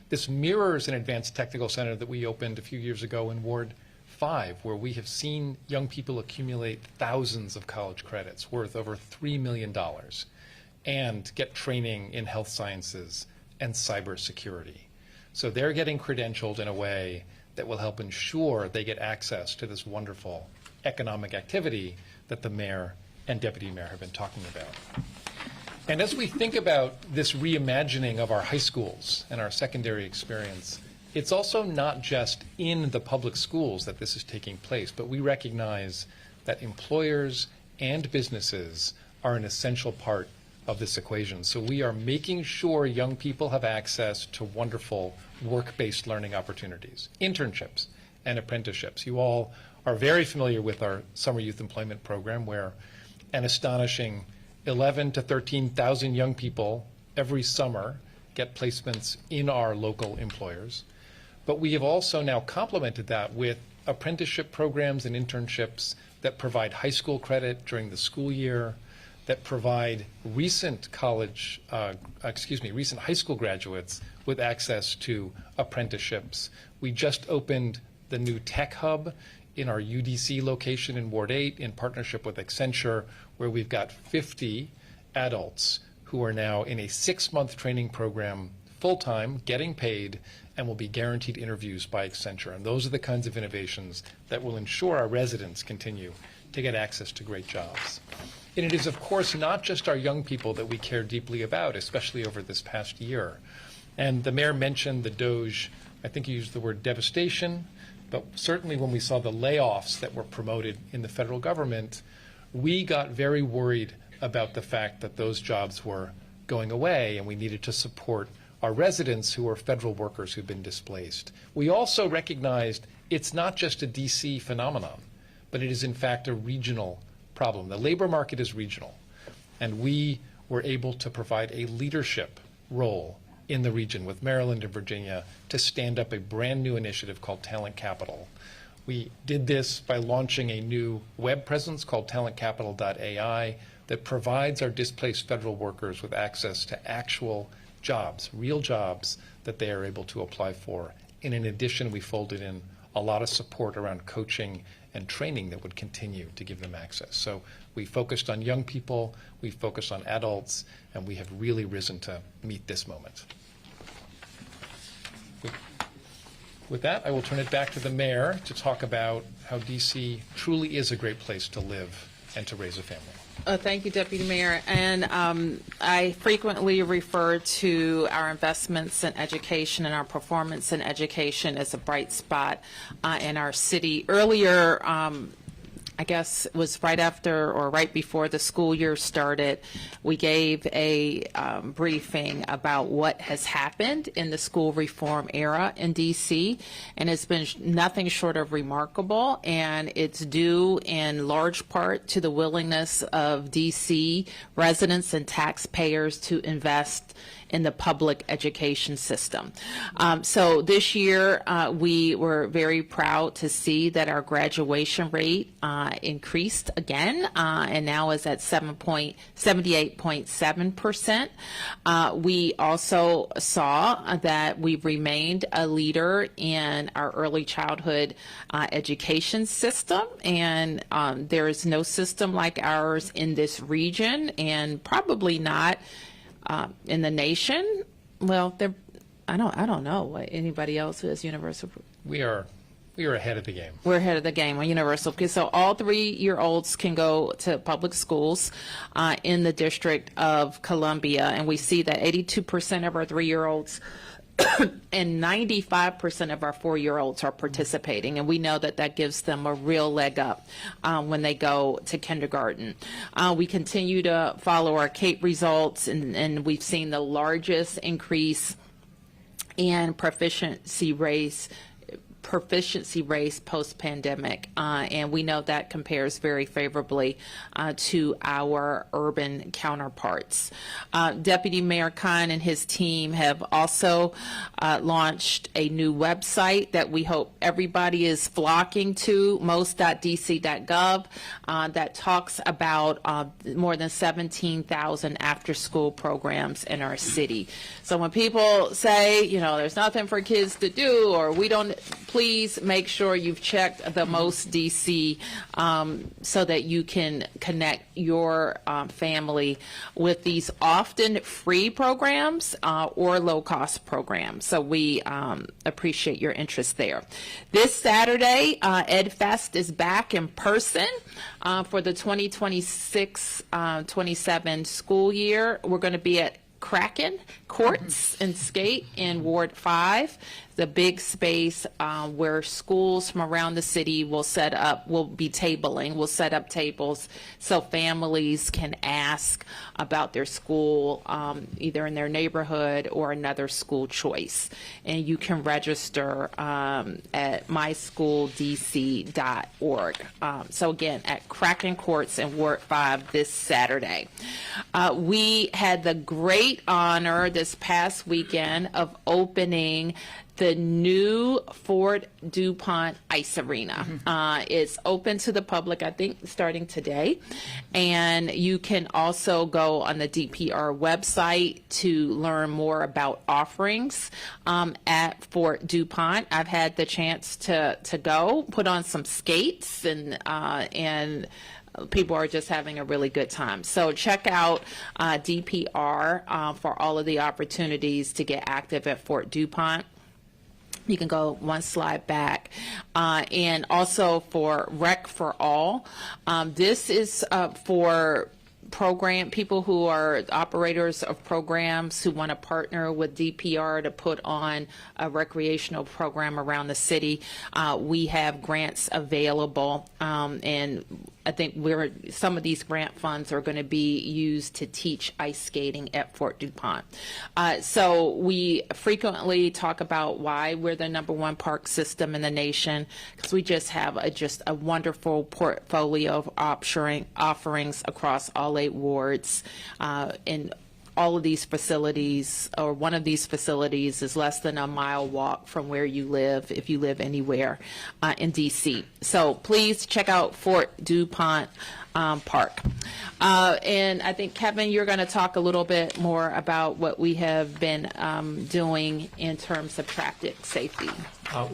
This mirrors an Advanced Technical Center that we opened a few years ago in Ward 5, where we have seen young people accumulate thousands of college credits worth over $3 million and get training in health sciences and cybersecurity. So they're getting credentialed in a way that will help ensure they get access to this wonderful economic activity that the mayor and deputy mayor have been talking about. And as we think about this reimagining of our high schools and our secondary experience, it's also not just in the public schools that this is taking place, but we recognize that employers and businesses are an essential part of this equation. So we are making sure young people have access to wonderful work-based learning opportunities, internships and apprenticeships. You all are very familiar with our summer youth employment program, where an astonishing 11 to 13,000 young people every summer get placements in our local employers. But we have also now complemented that with apprenticeship programs and internships that provide high school credit during the school year, that provide recent recent high school graduates with access to apprenticeships. We just opened the new Tech Hub in our UDC location in Ward 8 in partnership with Accenture, where we've got 50 adults who are now in a 6-month training program full-time, getting paid, and will be guaranteed interviews by Accenture. And those are the kinds of innovations that will ensure our residents continue to get access to great jobs. And it is, of course, not just our young people that we care deeply about, especially over this past year. And the mayor mentioned the DOGE, I think he used the word devastation, but certainly when we saw the layoffs that were promoted in the federal government, we got very worried about the fact that those jobs were going away, and we needed to support our residents who are federal workers who've been displaced. We also recognized it's not just a DC phenomenon, but it is in fact a regional problem. The labor market is regional, and we were able to provide a leadership role in the region with Maryland and Virginia to stand up a brand new initiative called Talent Capital. We did this by launching a new web presence called talentcapital.ai that provides our displaced federal workers with access to actual jobs, real jobs that they are able to apply for. And in addition, we folded in a lot of support around coaching and training that would continue to give them access. So we focused on young people, we focused on adults, and we have really risen to meet this moment. With that, I will turn it back to the mayor to talk about how DC truly is a great place to live and to raise a family. Thank you, Deputy Mayor. And I frequently refer to our investments in education and our performance in education as a bright spot in our city. Earlier, I guess it was right after or right before the school year started, we gave a briefing about what has happened in the school reform era in DC, and it's been nothing short of remarkable, and it's due in large part to the willingness of DC residents and taxpayers to invest in the public education system. So this year, we were very proud to see that our graduation rate increased again, and now is at 78.7%. We also saw that we've remained a leader in our early childhood education system, and there is no system like ours in this region, and probably not in the nation. Well, I don't know what anybody else who has universal. We are ahead of the game. We're ahead of the game on universal. So all 3-year-olds can go to public schools in the District of Columbia, and we see that 82% of our 3-year-olds and 95% of our 4-year-olds are participating, and we know that that gives them a real leg up when they go to kindergarten. We continue to follow our CAPE results, and we've seen the largest increase in proficiency rates post-pandemic, and we know that compares very favorably to our urban counterparts. Deputy Mayor Khan and his team have also launched a new website that we hope everybody is flocking to, most.dc.gov, that talks about more than 17,000 after-school programs in our city. So when people say, there's nothing for kids to do, or we don't, please make sure you've checked the Most DC so that you can connect your family with these often free programs or low-cost programs. So we appreciate your interest there. This Saturday, EdFest is back in person for the 2026-27 school year. We're going to be at Kraken Courts and Skate in Ward 5, the big space where schools from around the city will set up tables so families can ask about their school, either in their neighborhood or another school choice. And you can register at myschooldc.org. So again, at Kraken Courts in Ward 5 this Saturday. We had the great honor this past weekend of opening the new Fort DuPont Ice Arena. It's open to the public, I think, starting today. And you can also go on the DPR website to learn more about offerings at Fort DuPont. I've had the chance to go, put on some skates, and people are just having a really good time. So check out DPR for all of the opportunities to get active at Fort DuPont. You can go one slide back. And also for Rec for All. This is for people who are operators of programs who want to partner with DPR to put on a recreational program around the city. We have grants available, and I think some of these grant funds are going to be used to teach ice skating at Fort DuPont. So we frequently talk about why we're the #1 park system in the nation, because we just have a wonderful portfolio of offerings across all 8 wards, and all of these facilities, or one of these facilities, is less than a mile walk from where you live, if you live anywhere in DC. So please check out Fort DuPont Park. And I think, Kevin, you're going to talk a little bit more about what we have been doing in terms of traffic safety.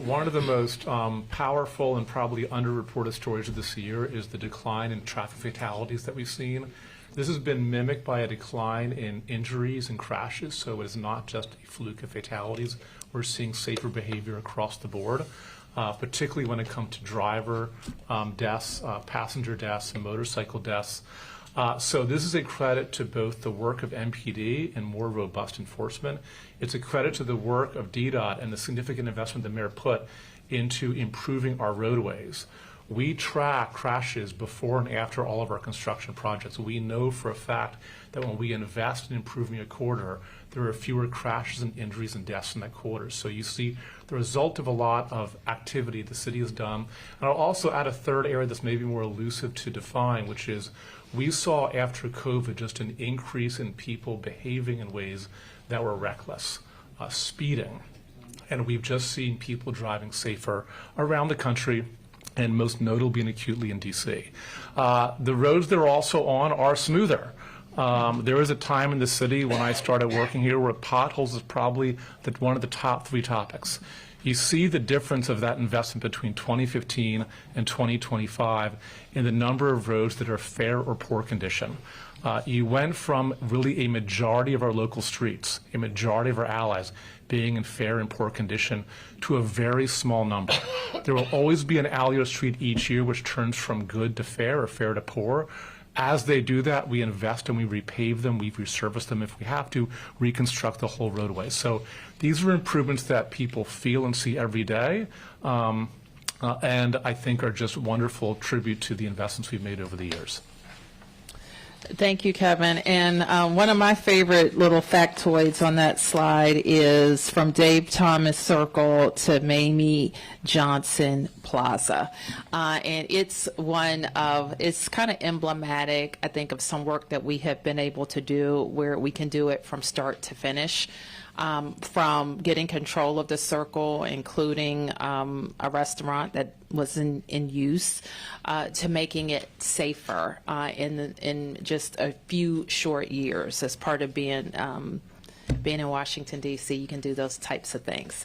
One of the most powerful and probably underreported stories of this year is the decline in traffic fatalities that we've seen. This has been mimicked by a decline in injuries and crashes, so it is not just a fluke of fatalities. We're seeing safer behavior across the board, particularly when it comes to driver deaths, passenger deaths, and motorcycle deaths. So this is a credit to both the work of MPD and more robust enforcement. It's a credit to the work of DDOT and the significant investment the mayor put into improving our roadways. We track crashes before and after all of our construction projects. We know for a fact that when we invest in improving a corridor, there are fewer crashes and injuries and deaths in that corridor. So you see the result of a lot of activity the city has done. And I'll also add a third area that's maybe more elusive to define, which is we saw after COVID just an increase in people behaving in ways that were reckless, speeding. And we've just seen people driving safer around the country, and most notably and acutely in DC. The roads they're also on are smoother. There was a time in the city when I started working here where potholes is probably one of the top 3 topics. You see the difference of that investment between 2015 and 2025 in the number of roads that are fair or poor condition. You went from really a majority of our local streets, a majority of our allies, being in fair and poor condition to a very small number. There will always be an alley or street each year which turns from good to fair or fair to poor. As they do that, we invest and we repave them, we resurface them if we have to, reconstruct the whole roadway. So these are improvements that people feel and see every day, and I think are just wonderful tribute to the investments we've made over the years. Thank you, Kevin. And one of my favorite little factoids on that slide is from Dave Thomas Circle to Mamie Johnson Plaza. And it's it's kind of emblematic, I think, of some work that we have been able to do where we can do it from start to finish. From getting control of the circle, including a restaurant that was in use, to making it safer in just a few short years. As part of being in Washington, D.C., you can do those types of things.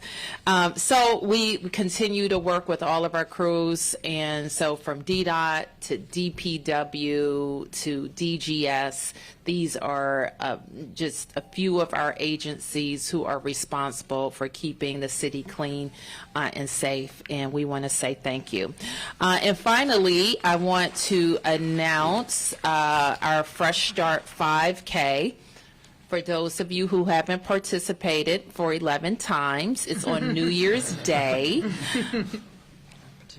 So we continue to work with all of our crews, and so from DDOT to DPW to DGS, these are just a few of our agencies who are responsible for keeping the city clean and safe, and we want to say thank you. And finally, I want to announce our Fresh Start 5K. For those of you who haven't participated for 11 times, it's on New Year's Day.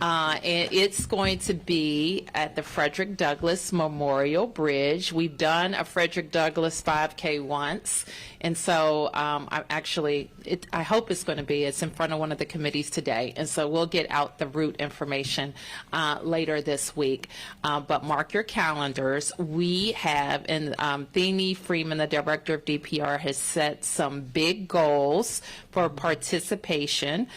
And it's going to be at the Frederick Douglass Memorial Bridge. We've done a Frederick Douglass 5K once, and so I hope it's going to be. It's in front of one of the committees today, and so we'll get out the route information later this week. But mark your calendars. We have, and Thenie Freeman, the director of DPR, has set some big goals for participation,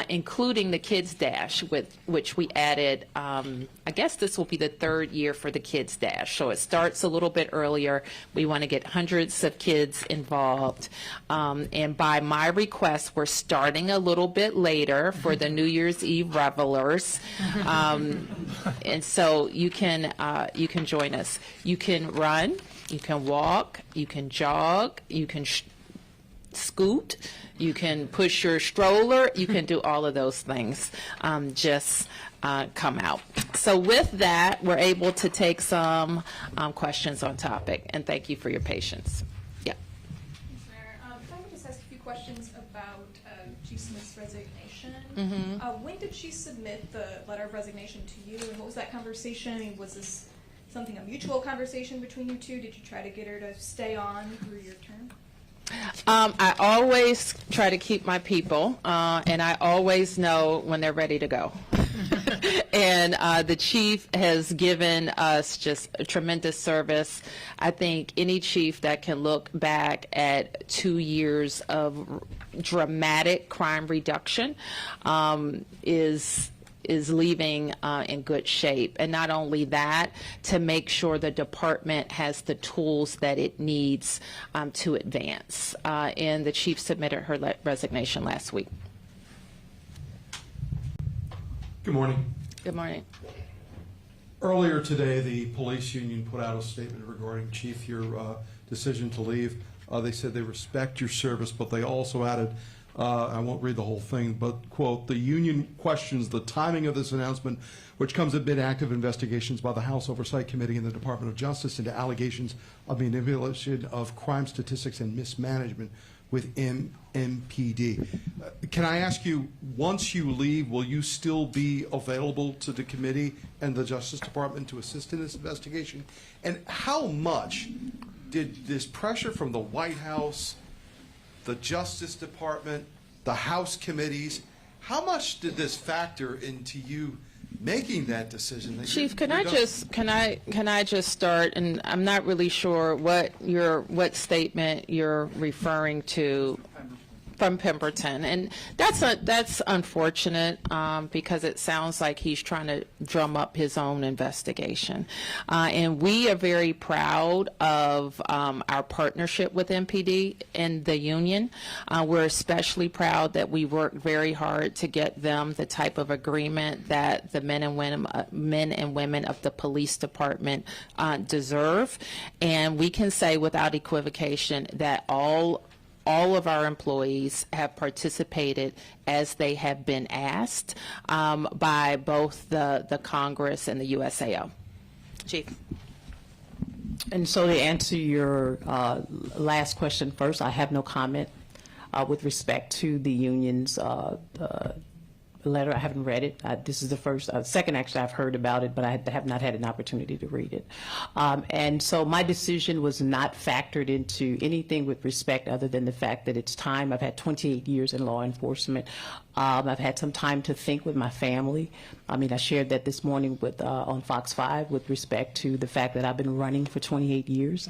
including the Kids Dash, which we added. I guess this will be the 3rd year for the Kids Dash. So it starts a little bit earlier. We want to get hundreds of kids involved. And by my request, we're starting a little bit later for the New Year's Eve revelers. And so you can join us. You can run, you can walk, you can jog, you can scoot, you can push your stroller, you can do all of those things. Just come out. So with that, we're able to take some questions on topic, and thank you for your patience. Yeah. Thanks, Mayor. If I could just ask a few questions about Chief Smith's resignation. When did she submit the letter of resignation to you, and what was that conversation? I mean, was this a mutual conversation between you two? Did you try to get her to stay on through your term? I always try to keep my people, and I always know when they're ready to go. And the chief has given us just a tremendous service. I think any chief that can look back at 2 years of dramatic crime reduction is leaving in good shape. And not only that, to make sure the department has the tools that it needs to advance. And the chief submitted her resignation last week. Good morning. Good morning. Earlier today, the police union put out a statement regarding, Chief, your decision to leave. They said they respect your service, but they also added, I won't read the whole thing, but, quote, the union questions the timing of this announcement, which comes amid active investigations by the House Oversight Committee and the Department of Justice into allegations of manipulation of crime statistics and mismanagement within MPD. Can I ask you, once you leave, will you still be available to the committee and the Justice Department to assist in this investigation? And how much did this pressure from the White House, the Justice Department, the House committees, how much did this factor into you making that decision? That Chief, can I just start? And I'm not really sure what statement you're referring to from Pemberton, and that's unfortunate because it sounds like he's trying to drum up his own investigation. And we are very proud of our partnership with MPD and the union. We're especially proud that we worked very hard to get them the type of agreement that the men and women of the police department deserve. And we can say without equivocation that all of our employees have participated as they have been asked by both the Congress and the USAO. Chief. And so to answer your last question first, I have no comment with respect to the union's letter. I haven't read it. This is the second actually I've heard about it, but I have not had an opportunity to read it. And so my decision was not factored into anything with respect other than the fact that it's time. I've had 28 years in law enforcement. I've had some time to think with my family. I mean, I shared that this morning with on Fox 5 with respect to the fact that I've been running for 28 years.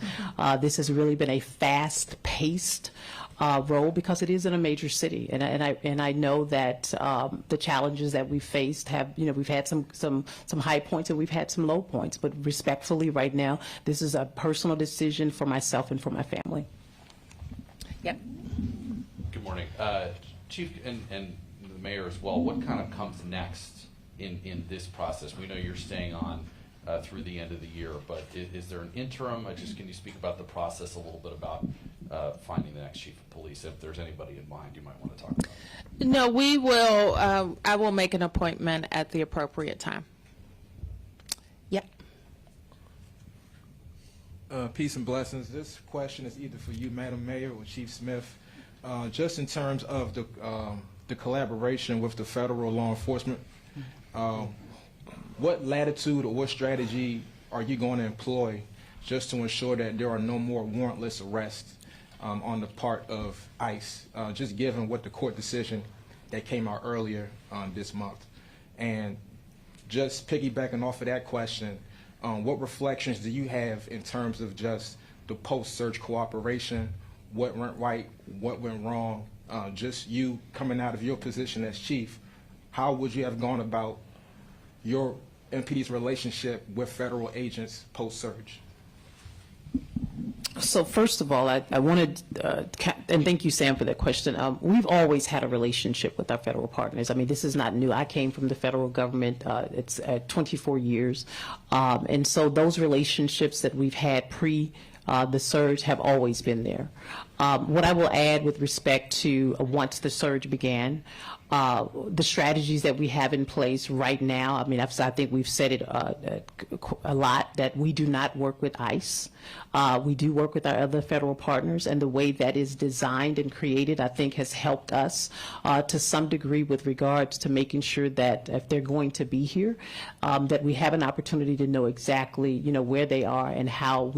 This has really been a fast-paced role because it is in a major city, and I know that the challenges that we faced have, we've had some high points and we've had some low points, but respectfully right now this is a personal decision for myself and for my family. Yep. Good morning, Chief and the Mayor as well. What kind of comes next in this process? We know you're staying on through the end of the year, but is there an interim? Can you speak about the process a little bit about finding the next chief of police? If there's anybody in mind you might want to talk about. No, we will. I will make an appointment at the appropriate time. Yep. Peace and blessings. This question is either for you, Madam Mayor, or Chief Smith. Just in terms of the collaboration with the federal law enforcement, what latitude or what strategy are you going to employ just to ensure that there are no more warrantless arrests on the part of ICE, just given what the court decision that came out earlier this month? And just piggybacking off of that question, what reflections do you have in terms of just the post-search cooperation, what went right, what went wrong, just you coming out of your position as chief, how would you have gone about your MPD's relationship with federal agents post-surge? So first of all, I wanted, and thank you, Sam, for that question. We've always had a relationship with our federal partners. I mean, this is not new. I came from the federal government. It's 24 years. And so those relationships that we've had the surge have always been there. What I will add with respect to once the surge began, the strategies that we have in place right now, I mean, I think we've said it a lot, that we do not work with ICE. We do work with our other federal partners, and the way that is designed and created, I think, has helped us to some degree with regards to making sure that if they're going to be here, that we have an opportunity to know exactly, where they are and how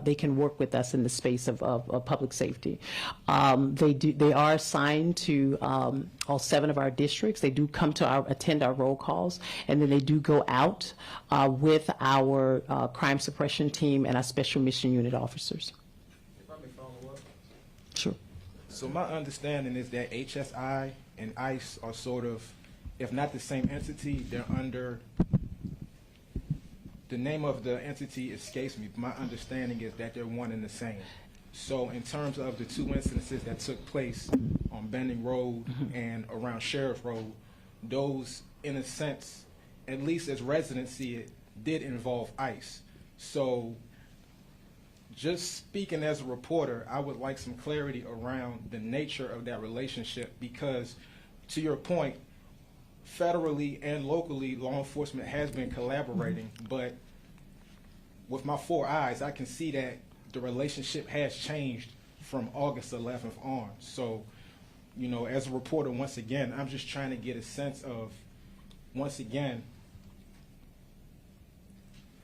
they can work with us in the space of public safety. They are assigned to all 7 of our districts. They do come to attend our roll calls, and then they do go out with our crime suppression team and our special mission unit officers. If I may follow up. Sure. So my understanding is that HSI and ICE are sort of, if not the same entity, they're under, the name of the entity escapes me, but my understanding is that they're one and the same. So in terms of the 2 incidences that took place on Bending Road and around Sheriff Road, those, in a sense, at least as residents see it, did involve ICE. So just speaking as a reporter, I would like some clarity around the nature of that relationship because, to your point, federally and locally, law enforcement has been collaborating, but with my 4 eyes, I can see that the relationship has changed from August 11th on. So, you know, as a reporter, once again, I'm just trying to get a sense of, once again,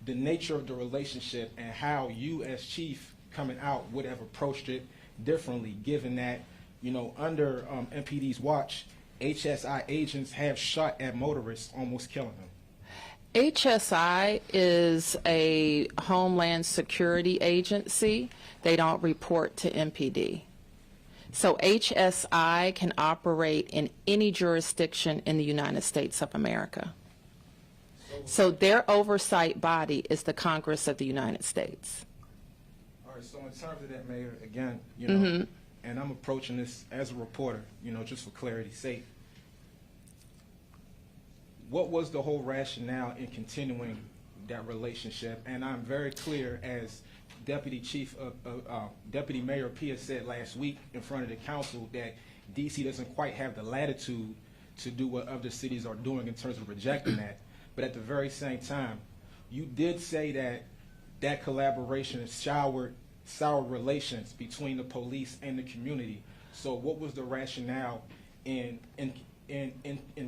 the nature of the relationship and how you as chief coming out would have approached it differently, given that, you know, under MPD's watch, HSI agents have shot at motorists, almost killing them. HSI is a Homeland Security agency. They don't report to MPD. So HSI can operate in any jurisdiction in the United States of America. So their oversight body is the Congress of the United States. All right, so in terms of that, Mayor, again, you know, and I'm approaching this as a reporter, you know, just for clarity's sake. What was the whole rationale in continuing that relationship? And I'm very clear, as Deputy Mayor Pia said last week in front of the council, that DC doesn't quite have the latitude to do what other cities are doing in terms of rejecting that. But at the very same time, you did say that that collaboration has soured relations between the police and the community. So what was the rationale in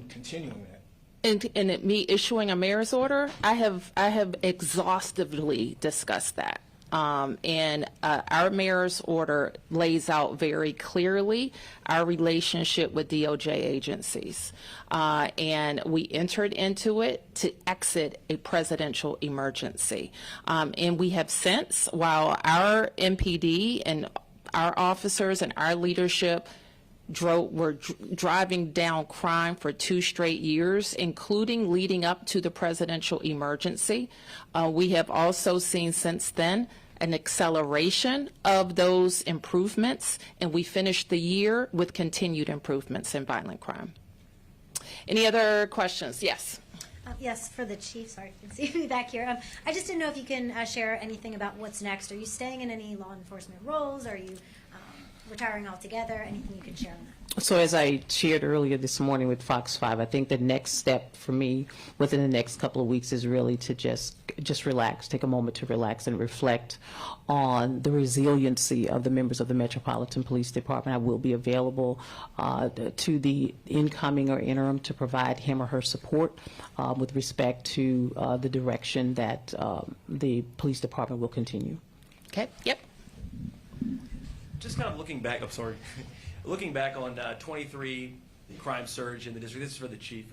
continuing that? And me issuing a mayor's order, I have exhaustively discussed that. And our mayor's order lays out very clearly our relationship with DOJ agencies. And we entered into it to exit a presidential emergency. And we have since, while our MPD and our officers and our leadership were driving down crime for 2 straight years, including leading up to the presidential emergency. We have also seen since then an acceleration of those improvements, and we finished the year with continued improvements in violent crime. Any other questions? Yes. Yes, for the chief. Sorry, you can see me back here. I just didn't know if you can share anything about what's next. Are you staying in any law enforcement roles? Are you retiring altogether? Anything you can share on that? So as I shared earlier this morning with Fox 5, I think the next step for me within the next couple of weeks is really to just relax, take a moment to relax and reflect on the resiliency of the members of the Metropolitan Police Department. I will be available to the incoming or interim to provide him or her support with respect to the direction that the police department will continue. Okay. Yep. Just kind of looking back, looking back on 23 crime surge in the district. This is for the chief.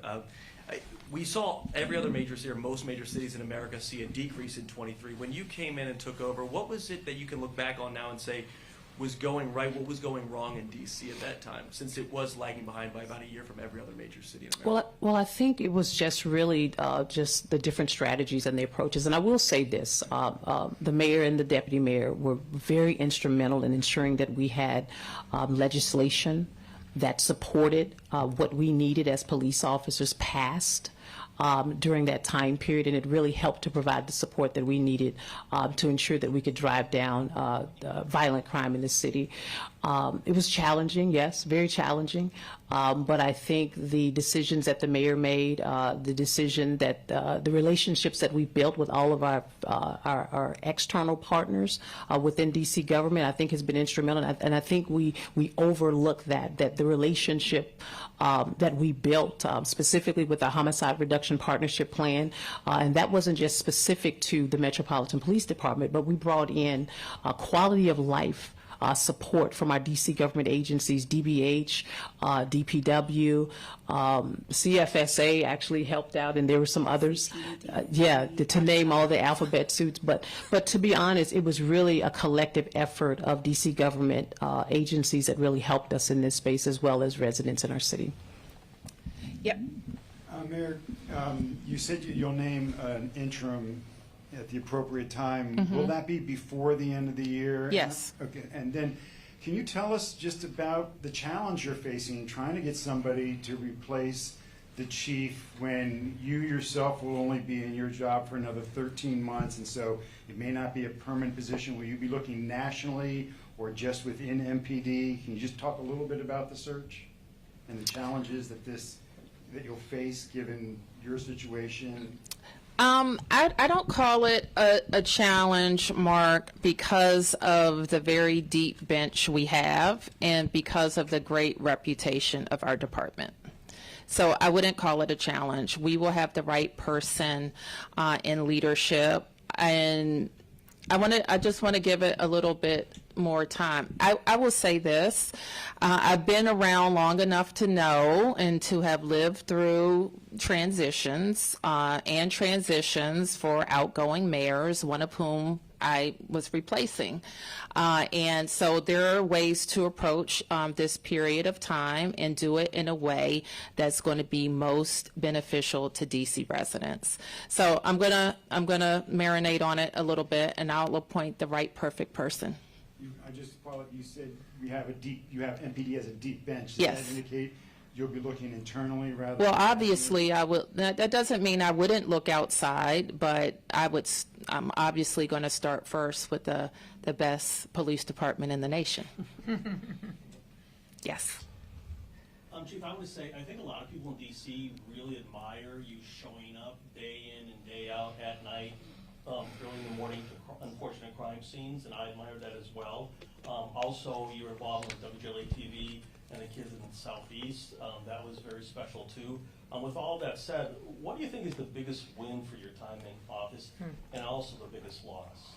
We saw every other major city, or most major cities in America, see a decrease in 23. When you came in and took over, what was it that you can look back on now and say was going right? What was going wrong in D.C. at that time, since it was lagging behind by about a year from every other major city in America? Well, I think it was just really just the different strategies and the approaches. And I will say this, the mayor and the deputy mayor were very instrumental in ensuring that we had legislation that supported what we needed as police officers passed during that time period, and it really helped to provide the support that we needed to ensure that we could drive down violent crime in the city. It was challenging, yes, very challenging, but I think the decisions that the mayor made, the decision that the relationships that we built with all of our external partners within DC government, I think has been instrumental, and I think we overlook that the relationship that we built specifically with the Homicide Reduction Partnership Plan, and that wasn't just specific to the Metropolitan Police Department, but we brought in quality of life support from our DC government agencies, DBH, DPW, CFSA actually helped out, and there were some others. To name all the alphabet suits. But to be honest, it was really a collective effort of DC government agencies that really helped us in this space, as well as residents in our city. Yep. Mayor, you said you'll name an interim at the appropriate time. Mm-hmm. Will that be before the end of the year? Yes. Okay. And then, can you tell us just about the challenge you're facing trying to get somebody to replace the chief when you yourself will only be in your job for another 13 months, and so it may not be a permanent position? Will you be looking nationally or just within MPD? Can you just talk a little bit about the search and the challenges that you'll face given your situation? I don't call it a challenge, Mark, because of the very deep bench we have and because of the great reputation of our department. So I wouldn't call it a challenge. We will have the right person in leadership, and I just want to give it a little bit more time. I will say this. I've been around long enough to know and to have lived through transitions and transitions for outgoing mayors, one of whom I was replacing. And so there are ways to approach this period of time and do it in a way that's going to be most beneficial to DC residents. So I'm gonna marinate on it a little bit, and I'll appoint the right perfect person. I just followed. You said you have MPD as a deep bench. Does Yes. that indicate you'll be looking internally rather? Well, than obviously, I will. That doesn't mean I wouldn't look outside, but I'm obviously going to start first with the best police department in the nation. Yes. Chief, I would say I think a lot of people in DC really admire you showing up day in and day out at night, during the morning to unfortunate crime scenes, and I admire that as well. Also, you're involved with WDCA-TV and the kids in the Southeast. That was very special too. With all that said, what do you think is the biggest win for your time in office, and also the biggest loss?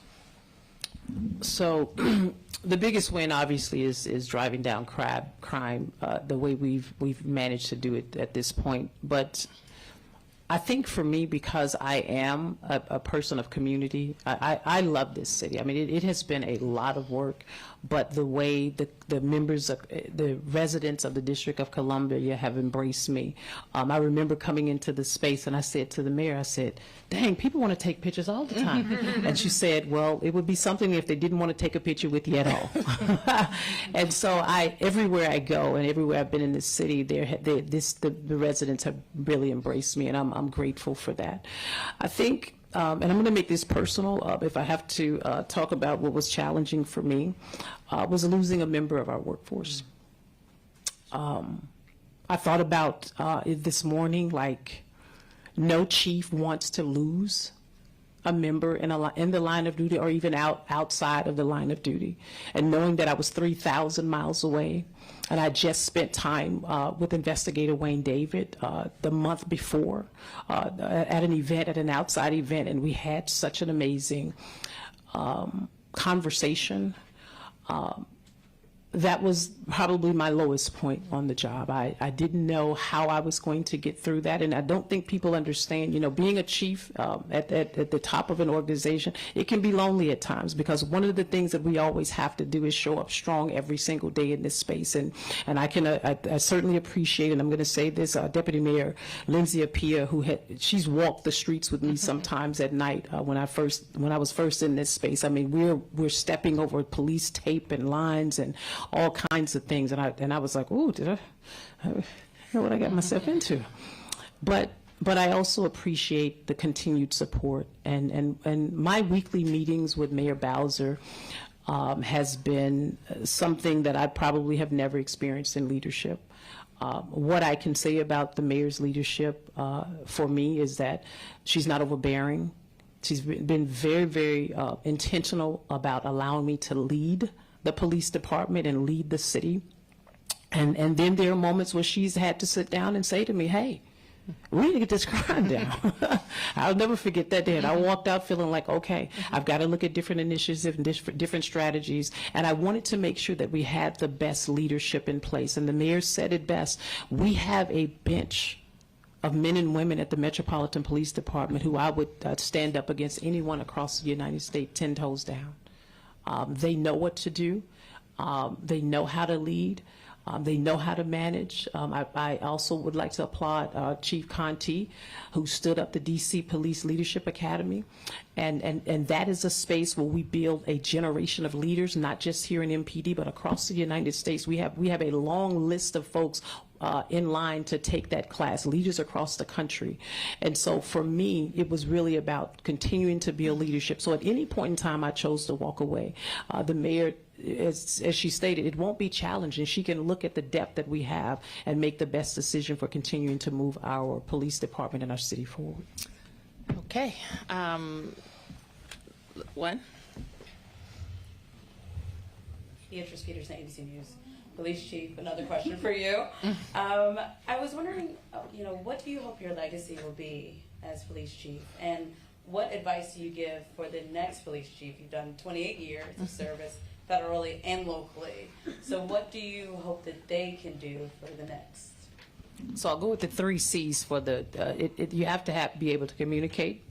So the biggest win, obviously, is driving down crime the way we've managed to do it at this point. But I think for me, because I am a person of community, I love this city. I mean, it has been a lot of work, but the way the members of the residents of the District of Columbia have embraced me. I remember coming into the space and I said to the mayor, I said, dang, people want to take pictures all the time. And she said, well, it would be something if they didn't want to take a picture with you at all. And so everywhere I go and everywhere I've been in this city, the residents have really embraced me, and I'm grateful for that. I think, and I'm going to make this personal, if I have to talk about what was challenging for me, was losing a member of our workforce. I thought about it this morning, like no chief wants to lose a member in the line of duty, or even outside of the line of duty. And knowing that I was 3,000 miles away, and I just spent time with Investigator Wayne David the month before at an outside event, and we had such an amazing conversation. That was probably my lowest point on the job. I didn't know how I was going to get through that, and I don't think people understand, being a chief at the top of an organization, it can be lonely at times, because one of the things that we always have to do is show up strong every single day in this space, and I certainly appreciate, and I'm going to say this, Deputy Mayor Lindsay Appiah, she's walked the streets with me sometimes at night when I was first in this space. I mean, we're stepping over police tape and lines and all kinds of things, and I was like, "Ooh, did I know what I got myself into?" But I also appreciate the continued support, and my weekly meetings with Mayor Bowser has been something that I probably have never experienced in leadership. What I can say about the mayor's leadership for me is that she's not overbearing. She's been very, very intentional about allowing me to lead the police department and lead the city. And then there are moments where she's had to sit down and say to me, hey, we need to get this crime down. I'll never forget that day. And I walked out feeling like, okay, I've got to look at different initiatives and different strategies. And I wanted to make sure that we had the best leadership in place. And the mayor said it best. We have a bench of men and women at the Metropolitan Police Department who I would stand up against anyone across the United States 10 toes down. They know what to do. They know how to lead. They know how to manage. I also would like to applaud Chief Conti, who stood up the DC Police Leadership Academy. And that is a space where we build a generation of leaders, not just here in MPD, but across the United States. We have a long list of folks in line to take that class, leaders across the country. And so for me, it was really about continuing to build leadership. So at any point in time, I chose to walk away. The mayor, as she stated, it won't be challenging. She can look at the depth that we have and make the best decision for continuing to move our police department and our city forward. Okay. One. Beatrice Peterson, ABC News. Police Chief, another question for you. I was wondering, what do you hope your legacy will be as Police Chief? And what advice do you give for the next Police Chief? You've done 28 years of service federally and locally. So what do you hope that they can do for the next? So I'll go with the 3 C's for the, you have to be able to communicate.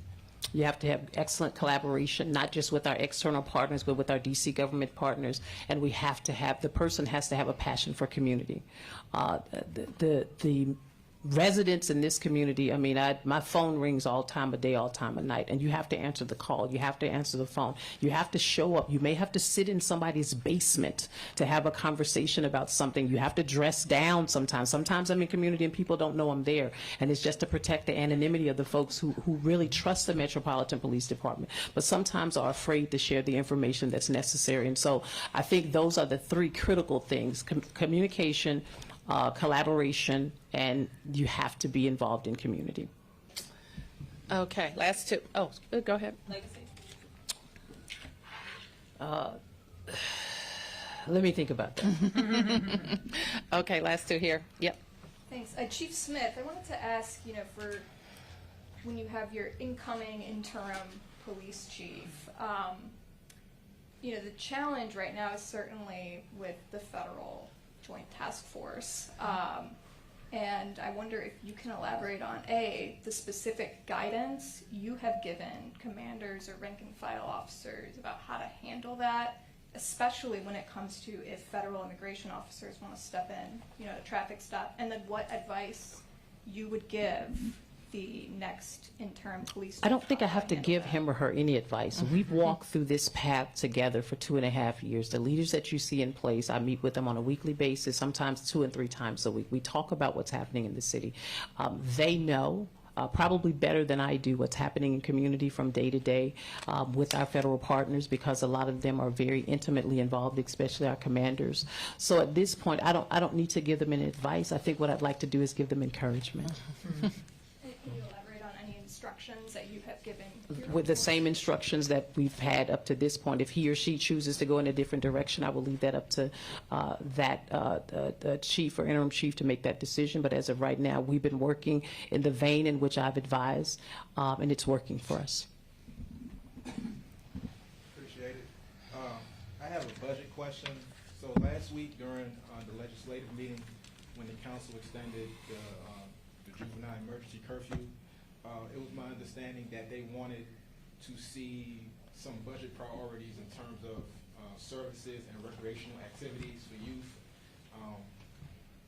You have to have excellent collaboration, not just with our external partners, but with our DC government partners. And we have to have, the person has to have a passion for community. The residents in this community, I mean, my phone rings all time of day, all time of night, and you have to answer the call. You have to answer the phone. You have to show up. You may have to sit in somebody's basement to have a conversation about something. You have to dress down sometimes. Sometimes I'm in community and people don't know I'm there, and it's just to protect the anonymity of the folks who really trust the Metropolitan Police Department, but sometimes are afraid to share the information that's necessary. And so I think those are the 3 critical things: communication, collaboration, and you have to be involved in community. Okay, last 2. Oh, go ahead. Legacy. Let me think about that. Okay, last 2 here. Yep. Thanks. Chief Smith, I wanted to ask, for when you have your incoming interim police chief, the challenge right now is certainly with the federal Joint Task Force. And I wonder if you can elaborate on, A, the specific guidance you have given commanders or rank and file officers about how to handle that, especially when it comes to if federal immigration officers want to step in, a traffic stop, and then what advice you would give the next interim police. I don't think I have to give him or her any advice. We've walked through this path together for 2.5 years. The leaders that you see in place, I meet with them on a weekly basis, sometimes 2 and 3 times a week. We talk about what's happening in the city. They know probably better than I do what's happening in community from day to day with our federal partners, because a lot of them are very intimately involved, especially our commanders. So at this point, I don't need to give them any advice. I think what I'd like to do is give them encouragement. Can you elaborate on any instructions that you have given? With the same instructions that we've had up to this point. If he or she chooses to go in a different direction, I will leave that up to the chief or interim chief to make that decision. But as of right now, we've been working in the vein in which I've advised, and it's working for us. Appreciate it. I have a budget question. So last week during the legislative meeting, when the council extended the juvenile emergency curfew, it was my understanding that they wanted to see some budget priorities in terms of services and recreational activities for youth.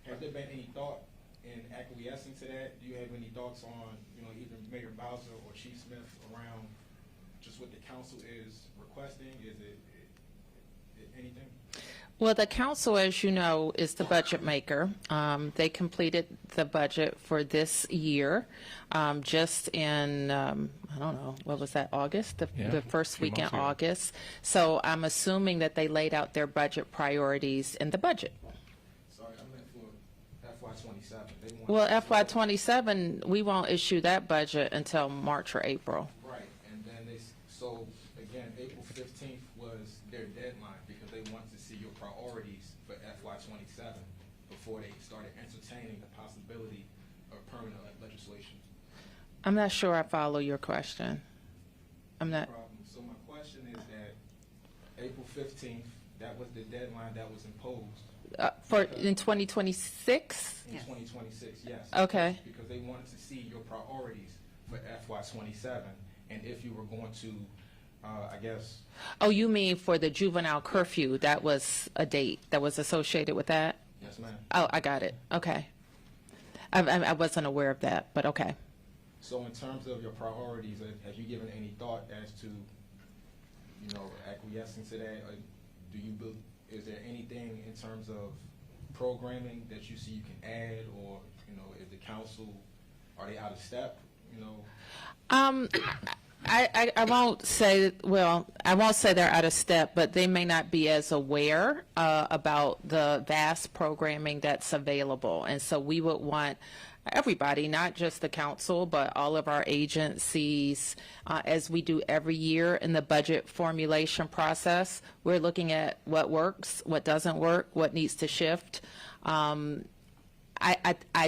Has there been any thought in acquiescing to that? Do you have any thoughts on, either Mayor Bowser or Chief Smith around just what the council is requesting? Is it anything? Well, the council, as you know, is the budget maker. They completed the budget for this year just in, I don't know, what was that, August? The first week in August. So I'm assuming that they laid out their budget priorities in the budget. Sorry, I meant for FY27. Well, FY27, we won't issue that budget until March or April. Right, and then so again, April 15th was their deadline because they wanted to see your priorities for FY27 before they started entertaining the possibility permanent legislation? I'm not sure I follow your question. I'm not. So my question is that April 15th, that was the deadline that was imposed. For in 2026? In 2026, yes. Okay. Because they wanted to see your priorities for FY27 and if you were going to, I guess. Oh, you mean for the juvenile curfew? That was a date that was associated with that? Yes, ma'am. Oh, I got it. Okay. I wasn't aware of that, but okay. So in terms of your priorities, have you given any thought as to, acquiescing to that? Or is there anything in terms of programming that you see you can add, or is the council, are they out of step? I won't say, I won't say they're out of step, but they may not be as aware about the vast programming that's available. And so we would want everybody, not just the council, but all of our agencies, as we do every year in the budget formulation process, we're looking at what works, what doesn't work, what needs to shift. I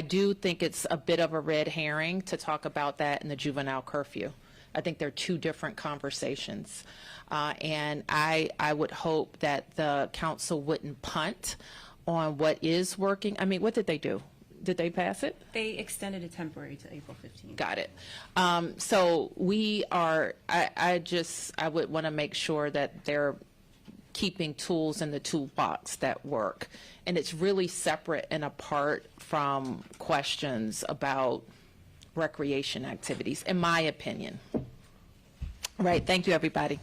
do think it's a bit of a red herring to talk about that in the juvenile curfew. I think they're two different conversations. And I would hope that the council wouldn't punt on what is working. I mean, what did they do? Did they pass it? They extended it temporary to April 15th. Got it. So we are, I would want to make sure that they're keeping tools in the toolbox that work. And it's really separate and apart from questions about recreation activities, in my opinion. Right. Thank you, everybody.